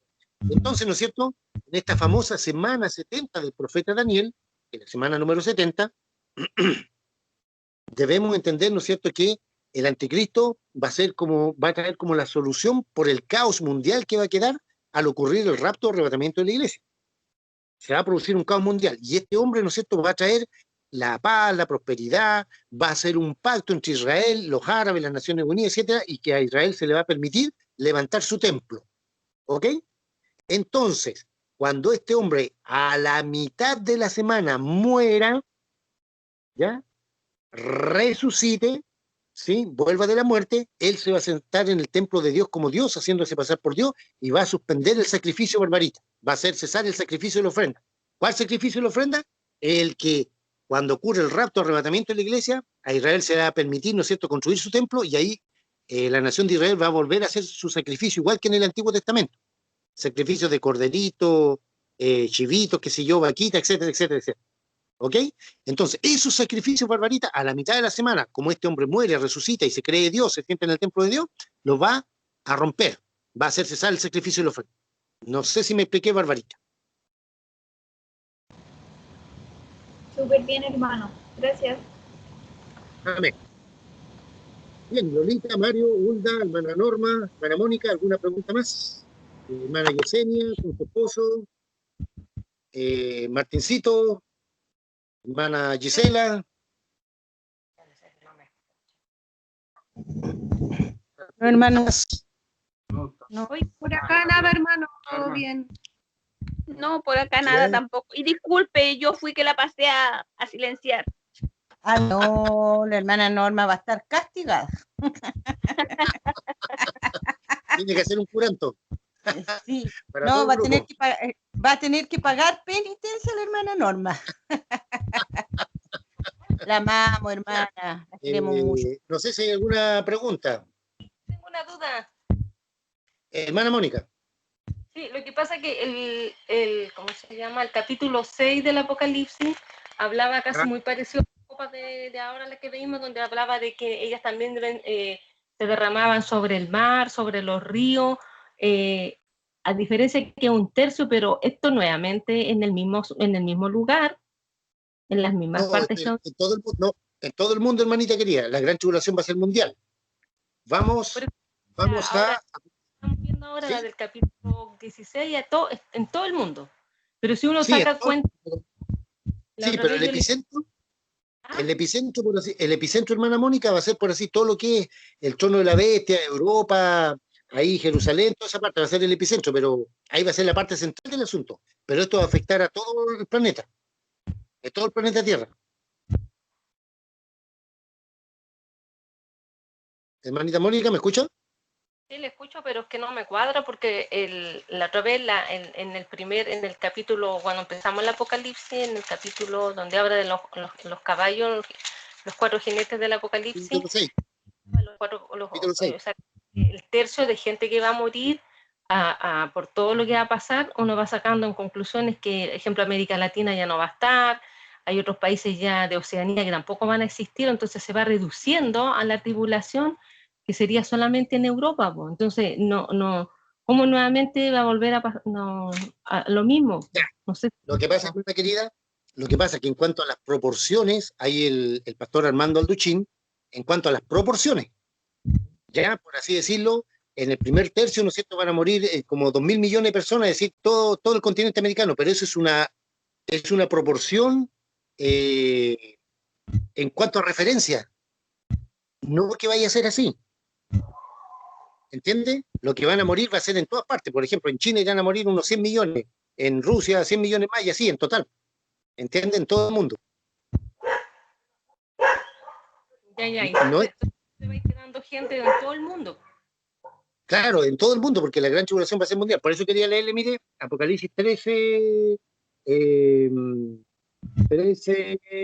Entonces, ¿no es cierto? En esta famosa semana 70 del profeta Daniel, en la semana número 70, debemos entender, ¿no es cierto?, que el anticristo va a traer como la solución por el caos mundial que va a quedar al ocurrir el rapto o arrebatamiento de la iglesia. Se va a producir un caos mundial. Y este hombre, ¿no es cierto?, va a traer la paz, la prosperidad, va a hacer un pacto entre Israel, los árabes, las Naciones Unidas, etcétera, y que a Israel se le va a permitir levantar su templo. ¿Ok? Entonces, cuando este hombre a la mitad de la semana muera, ¿ya?, resucite, ¿sí?, vuelva de la muerte, él se va a sentar en el templo de Dios como Dios, haciéndose pasar por Dios, y va a suspender el sacrificio barbarita, va a hacer cesar el sacrificio de la ofrenda. ¿Cuál sacrificio de la ofrenda? El que cuando ocurre el rapto, arrebatamiento de la iglesia, a Israel se le va a permitir, ¿no es cierto?, construir su templo, y ahí la nación de Israel va a volver a hacer su sacrificio, igual que en el Antiguo Testamento. sacrificios de corderito, chivito, qué sé yo, vaquita, etcétera, etcétera, etcétera. ¿Ok? Entonces, esos sacrificios, Barbarita, a la mitad de la semana, como este hombre muere, resucita y se cree Dios, se siente en el templo de Dios, los va a romper, va a hacer cesar el sacrificio y la ofrenda. No sé si me expliqué, Barbarita. Súper bien, hermano. Gracias. Amén. Bien, Lolita, Mario, Hulda, hermana Norma, hermana Mónica, ¿alguna pregunta más? Hermana Yesenia, con su esposo, Martincito, hermana Gisela. No, hermanos. No. Oye, Por acá nada, hermano, todo Hermano. bien. no, por acá nada Bien. tampoco. Y disculpe, yo fui que la pasé a silenciar. Ah, no, la hermana Norma va a estar castigada. Tiene que hacer un curanto. Sí, Para no, todo va el a tener grupo. que va a tener que pagar penitencia la hermana Norma. La amamos, hermana, la queremos mucho. No sé si hay alguna pregunta. Tengo una duda. Hermana Mónica. Sí, lo que pasa es que ¿cómo se llama? El capítulo 6 del Apocalipsis hablaba casi muy parecido a la copa de ahora la que vimos, donde hablaba de que ellas también se derramaban sobre el mar, sobre los ríos, a diferencia que un tercio, pero esto nuevamente en el mismo lugar, en las mismas No, partes. en todo el mundo, no, en todo el mundo, hermanita querida. La gran tribulación va a ser mundial. Vamos Ahora, a... estamos viendo ahora ¿Sí? la del capítulo 16 en todo el mundo. Pero si uno Sí, saca cuenta... sí, pero el epicentro, el epicentro, hermana Mónica, va a ser por así todo lo que es el trono de la bestia, Europa, ahí Jerusalén, toda esa parte va a ser el epicentro, pero ahí va a ser la parte central del asunto. Pero esto va a afectar a todo el planeta, a todo el planeta Tierra. Hermanita Mónica, ¿me escucha? Sí, le escucho, pero es que no me cuadra porque la otra vez en el capítulo, cuando empezamos el Apocalipsis, en el capítulo donde habla de los caballos, los 4 jinetes del Apocalipsis, Capítulo 6. Capítulo 6. o sea, el tercio de gente que va a morir por todo lo que va a pasar, uno va sacando en conclusiones que, ejemplo, América Latina ya no va a estar, hay otros países ya de Oceanía que tampoco van a existir, entonces se va reduciendo a la tribulación que sería solamente en Europa, pues. Entonces, ¿cómo nuevamente va a volver a lo mismo? Ya. No sé. Lo que pasa, hermana querida, lo que pasa es que en cuanto a las proporciones, hay el pastor Armando Alduchín, en cuanto a las proporciones, ya, por así decirlo, en el primer tercio, ¿no es cierto?, van a morir como 2.000 millones de personas, es decir, todo el continente americano, pero eso es una proporción en cuanto a referencia, no que vaya a ser así, ¿entiende? Lo que van a morir va a ser en todas partes, por ejemplo, en China irán a morir unos 100 millones, en Rusia 100 millones más y así, en total, ¿entiende? En todo el mundo. Y No, se va a ir quedando gente en todo el mundo. claro, en todo el mundo, porque la gran tribulación va a ser mundial. Por eso quería leerle, mire, Apocalipsis 13,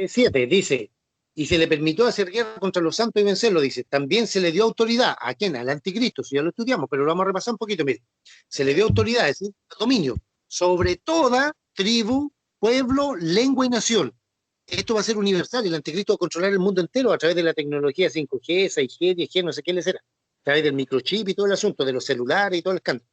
7, dice, y se le permitió hacer guerra contra los santos y vencerlo, dice. También se le dio autoridad, ¿a quién? Al anticristo, si ya lo estudiamos, pero lo vamos a repasar un poquito, mire. Se le dio autoridad, es decir, dominio, sobre toda tribu, pueblo, lengua y nación. Esto va a ser universal, el anticristo va a controlar el mundo entero a través de la tecnología 5G, 6G, 10G, no sé qué les era. A través del microchip y todo el asunto, de los celulares y todo el escándalo.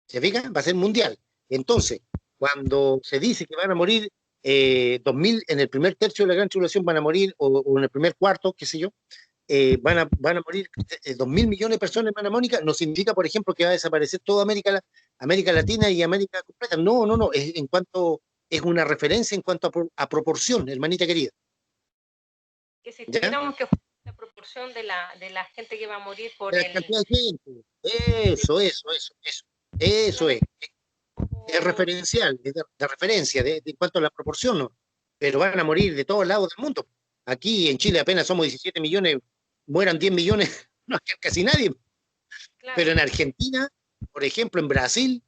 ¿Se fijan? Va a ser mundial. Entonces, cuando se dice que van a morir 2.000, en el primer tercio de la gran tribulación van a morir, o en el primer cuarto, qué sé yo, van a morir 2.000 millones de personas, hermana Mónica, no significa, por ejemplo, que va a desaparecer toda América Latina y América completa. No, no, no, es una referencia en cuanto a proporción, hermanita querida. Que si ¿Ya? tuviéramos que la proporción de la gente que va a morir por La cantidad de gente. Eso es. Es referencial, es de referencia, de cuanto a la proporción, ¿no? Pero van a morir de todos lados del mundo. Aquí en Chile apenas somos 17 millones, mueran 10 millones, no hay casi nadie. Claro. Pero en Argentina, por ejemplo, en Brasil,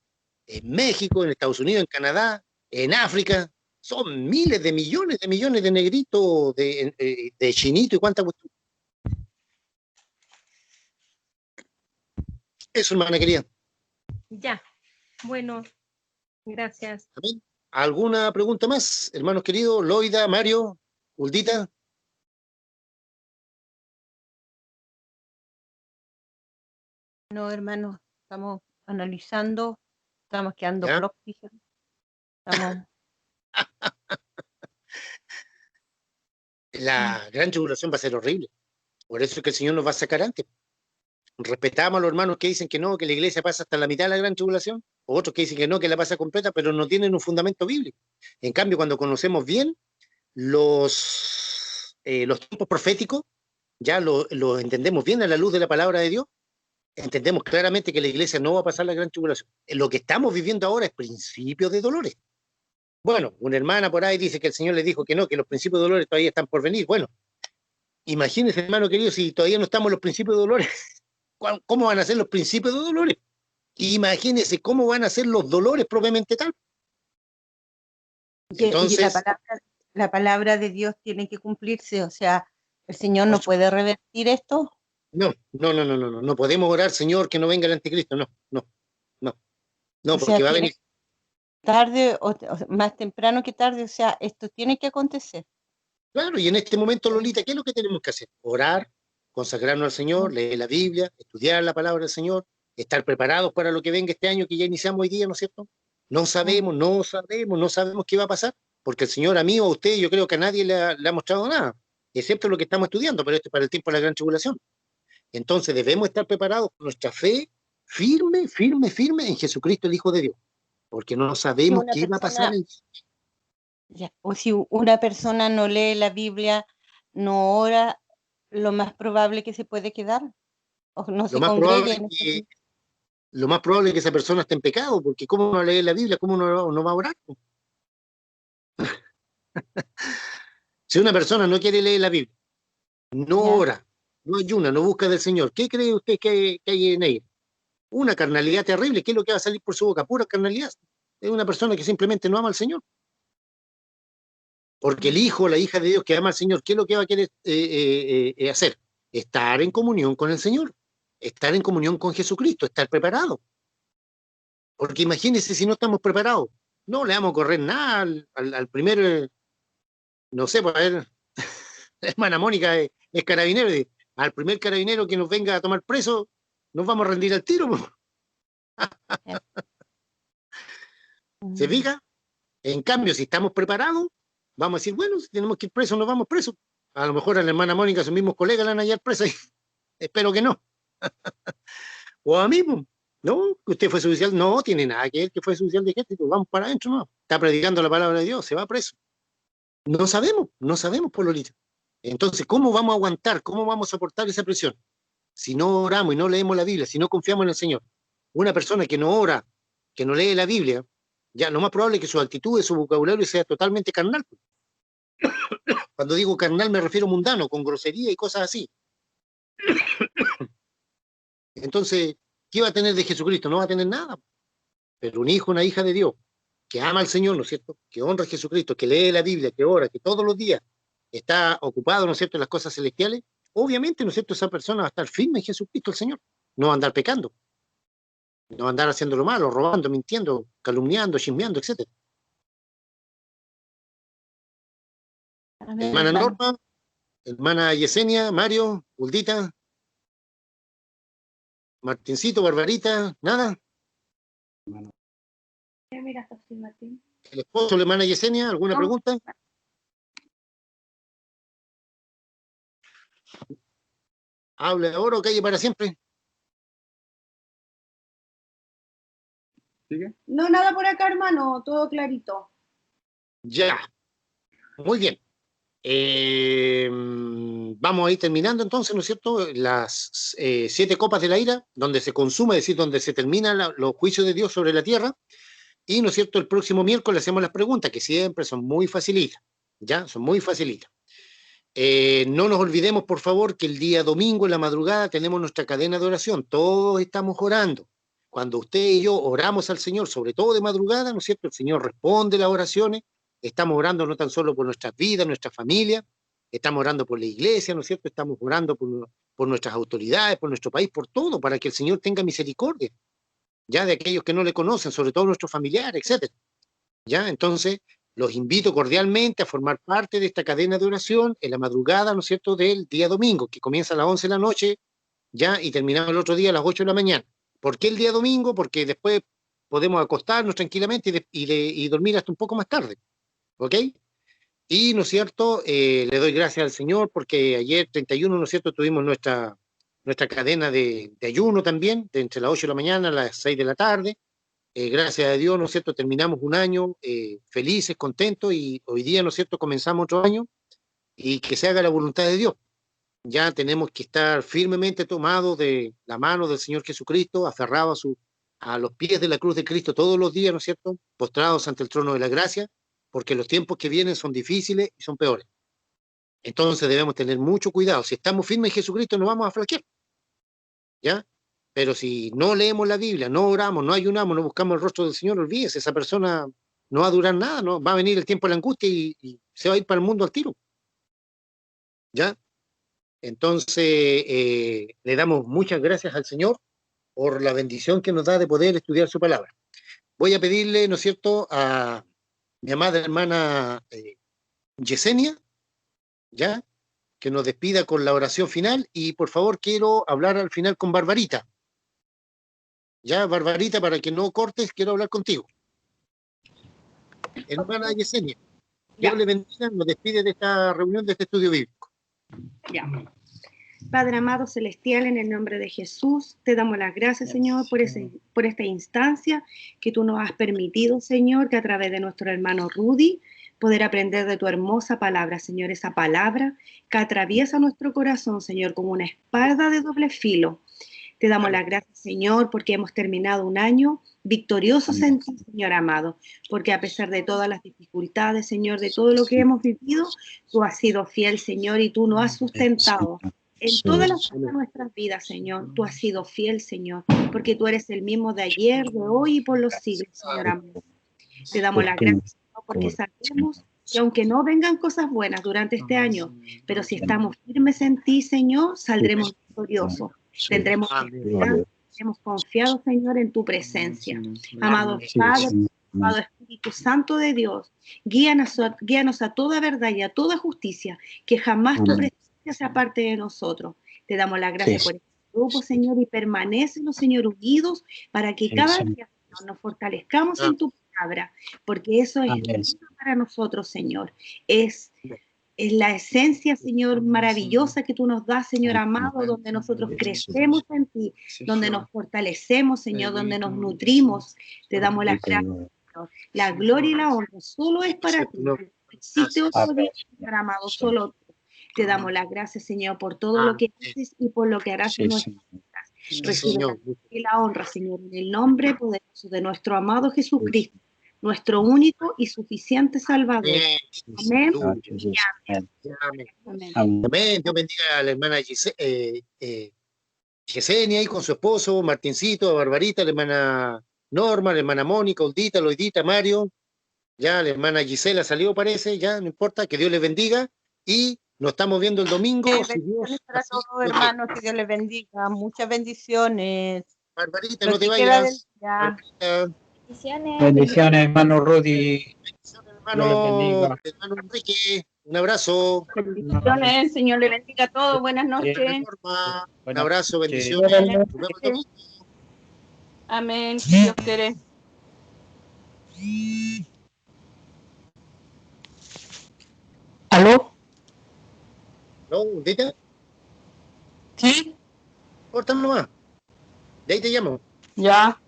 en México, en Estados Unidos, en Canadá, en África, son miles de millones de negritos, de chinitos y cuánta cuestión. Eso, hermana querida. Ya. Bueno, gracias. Amén. ¿Alguna pregunta más, hermanos queridos? Loida, Mario, Uldita. No, hermano, estamos analizando, estamos quedando ¿Ya? flojos, fíjate. Estamos, La gran tribulación va a ser horrible. Por eso es que el Señor nos va a sacar antes. Respetamos a los hermanos que dicen que no, que la iglesia pasa hasta la mitad de la gran tribulación, o otros que dicen que no, que la pasa completa, pero no tienen un fundamento bíblico. En cambio, cuando conocemos bien los tiempos proféticos, ya lo entendemos bien a la luz de la palabra de Dios, entendemos claramente que la iglesia no va a pasar la gran tribulación. Lo que estamos viviendo ahora es principio de dolores. Bueno, una hermana por ahí dice que el Señor le dijo que no, que los principios de dolores todavía están por venir. Bueno, imagínense, hermano querido, si todavía no estamos en los principios de dolores, ¿cómo van a ser los principios de dolores? Imagínense cómo van a ser los dolores propiamente tal. y Entonces, la palabra de Dios tiene que cumplirse, o sea, el Señor no puede revertir esto. no podemos orar, Señor, que no venga el anticristo, no, O porque sea, va a tiene venir. tarde o más temprano que tarde, o sea, esto tiene que acontecer. Claro, y en este momento, Lolita, ¿qué es lo que tenemos que hacer? Orar, consagrarnos al Señor, leer la Biblia, estudiar la palabra del Señor, estar preparados para lo que venga este año que ya iniciamos hoy día, ¿no es cierto? No sabemos qué va a pasar, porque el Señor a mí o a usted, yo creo que a nadie le ha mostrado nada, excepto lo que estamos estudiando, pero esto es para el tiempo de la gran tribulación. Entonces debemos estar preparados con nuestra fe firme en Jesucristo, el Hijo de Dios, porque no sabemos Una qué va a pasar. Ya, o si una persona no lee la Biblia, no ora, lo más probable que se puede quedar, o no Lo se más congregue probable en ese que tiempo. lo más probable es que esa persona esté en pecado, porque ¿cómo no lee la Biblia? ¿Cómo no va a orar? Si una persona no quiere leer la Biblia, no Ya. ora, no ayuna, no busca del Señor, ¿qué cree usted que hay en ella? Una carnalidad terrible. ¿Qué es lo que va a salir por su boca? Pura carnalidad. Es una persona que simplemente no ama al Señor. Porque el hijo o la hija de Dios que ama al Señor, ¿qué es lo que va a querer hacer? Estar en comunión con el Señor, estar en comunión con Jesucristo, estar preparado. Porque imagínense si no estamos preparados, no le vamos a correr nada al primer, no sé, pues a ver, la hermana Mónica es carabinero, y al primer carabinero que nos venga a tomar preso, nos vamos a rendir al tiro. Pues. ¿Se fija? En cambio, si estamos preparados, vamos a decir, bueno, si tenemos que ir presos, nos vamos presos. A lo mejor a la hermana Mónica, sus mismos colegas, la van a hallar presa. Espero que no. O a mí, pues, no, que usted fue oficial, no tiene nada que ver que fue oficial de ejército, vamos para adentro, no. Está predicando la palabra de Dios, se va preso. No sabemos, Pololita. Entonces, ¿cómo vamos a aguantar? ¿Cómo vamos a soportar esa presión? Si no oramos y no leemos la Biblia, si no confiamos en el Señor. Una persona que no ora, que no lee la Biblia, ya lo más probable es que su actitud, su vocabulario sea totalmente carnal. Cuando digo carnal me refiero mundano, con grosería y cosas así. Entonces, ¿qué va a tener de Jesucristo? No va a tener nada. Pero un hijo, una hija de Dios, que ama al Señor, ¿no es cierto? Que honra a Jesucristo, que lee la Biblia, que ora, que todos los días está ocupado, ¿no es cierto?, en las cosas celestiales, obviamente, ¿no es cierto?, esa persona va a estar firme en Jesucristo, el Señor. No va a andar pecando. No va a andar haciendo lo malo, robando, mintiendo, calumniando, chismeando, etc. Amén, Hermana hermano. Norma, hermana Yesenia, Mario, Uldita, Martincito, Barbarita, nada. Mira, José Martín. El esposo de la hermana Yesenia, ¿alguna No. pregunta? Hable ahora o calle para siempre. ¿Sigue? No, nada por acá, hermano, todo clarito. Ya. Muy bien. Vamos a ir terminando entonces, ¿no es cierto? Las 7 copas de la ira, donde se consume, es decir, donde se terminan los juicios de Dios sobre la tierra. Y, ¿no es cierto?, el próximo miércoles hacemos las preguntas, que siempre son muy facilitas. ¿Ya? Son muy facilitas. No nos olvidemos, por favor, que el día domingo en la madrugada tenemos nuestra cadena de oración. Todos estamos orando. Cuando usted y yo oramos al Señor, sobre todo de madrugada, ¿no es cierto? El Señor responde las oraciones. Estamos orando no tan solo por nuestras vidas, nuestra familia, estamos orando por la iglesia, ¿no es cierto? Estamos orando por nuestras autoridades, por nuestro país, por todo, para que el Señor tenga misericordia. ya de aquellos que no le conocen, sobre todo nuestros familiares, etcétera. Ya, entonces, los invito cordialmente a formar parte de esta cadena de oración en la madrugada, ¿no es cierto?, del día domingo, que comienza a las 11 de la noche, ya, y terminamos el otro día a las 8 de la mañana. ¿Por qué el día domingo? Porque después podemos acostarnos tranquilamente y dormir hasta un poco más tarde, ¿ok? Y, ¿no es cierto?, le doy gracias al Señor porque ayer, 31, ¿no es cierto?, tuvimos nuestra cadena de ayuno también, de entre las 8 de la mañana a las 6 de la tarde. Gracias a Dios, ¿no es cierto?, terminamos un año felices, contentos, y hoy día, ¿no es cierto?, comenzamos otro año, y que se haga la voluntad de Dios. Ya tenemos que estar firmemente tomados de la mano del Señor Jesucristo, aferrados a los pies de la cruz de Cristo todos los días, ¿no es cierto?, postrados ante el trono de la gracia, porque los tiempos que vienen son difíciles y son peores. Entonces debemos tener mucho cuidado. Si estamos firmes en Jesucristo, no vamos a flaquear, ¿ya? Pero si no leemos la Biblia, no oramos, no ayunamos, no buscamos el rostro del Señor, olvídese, esa persona no va a durar nada, ¿no? Va a venir el tiempo de la angustia y se va a ir para el mundo al tiro, ¿ya? Entonces, le damos muchas gracias al Señor por la bendición que nos da de poder estudiar su palabra. Voy a pedirle, ¿no es cierto?, a mi amada hermana Yesenia, ¿ya?, que nos despida con la oración final, y por favor quiero hablar al final con Barbarita. Ya, Barbarita, para que no cortes, quiero hablar contigo. Hermana Yesenia, Ya. Dios le bendiga, nos despide de esta reunión, de este estudio bíblico. Ya. Padre amado celestial, en el nombre de Jesús, te damos las gracias, Señor, por esta instancia que tú nos has permitido, Señor, que a través de nuestro hermano Rudy, poder aprender de tu hermosa palabra, Señor, esa palabra que atraviesa nuestro corazón, Señor, como una espada de doble filo. Te damos las gracias, Señor, porque hemos terminado un año victoriosos en ti, Señor amado, porque a pesar de todas las dificultades, Señor, de todo lo que hemos vivido, tú has sido fiel, Señor, y tú nos has sustentado. En todas las cosas de nuestras vidas, Señor, tú has sido fiel, Señor, porque tú eres el mismo de ayer, de hoy y por los siglos, Señor amado. Te damos las gracias, Señor, porque sabemos que aunque no vengan cosas buenas durante este año, pero si estamos firmes en ti, Señor, saldremos victoriosos. Tendremos esperanza, hemos confiado, Señor, en tu presencia. Amado Padre, amado Espíritu Santo de Dios, guíanos a toda verdad y a toda justicia, que jamás tu presencia sea parte de nosotros. Te damos las gracias por este grupo, Señor, y permanécenos, Señor, unidos para que cada día, Señor, nos fortalezcamos en tu palabra, porque eso es vida para nosotros, Señor. Es la esencia, Señor, maravillosa que tú nos das, Señor amado, donde nosotros crecemos en ti, donde nos fortalecemos, Señor, donde nos nutrimos. Te damos las gracias, Señor. La gloria y la honra solo es para ti. No existe otro Dios, Señor amado, solo tú. Te damos las gracias, Señor, por todo lo que haces y por lo que harás en nuestras vidas. Recibe la gloria y la honra, Señor, en el nombre poderoso de nuestro amado Jesucristo, nuestro único y suficiente Salvador. Amén. Amén. Dios bendiga a la hermana Yesenia y con su esposo, Martincito, a Barbarita, la hermana Norma, la hermana Mónica, Oldita, Loidita, Mario. Ya, la hermana Gisela salió, parece, ya, no importa, que Dios les bendiga. Y nos estamos viendo el domingo. Bendiciones para todos, hermanos, que Dios les bendiga. Muchas bendiciones. Barbarita, no te vayas. Bendiciones, hermano Rudy. Hermano Enrique, un abrazo. Bendiciones, Señor le bendiga a todos. Buenas noches. Un abrazo, bendiciones. Amén, si Dios quiere. ¿Aló? ¿No, Dita? Sí. Córtame nomás. De ahí te llamo. Ya.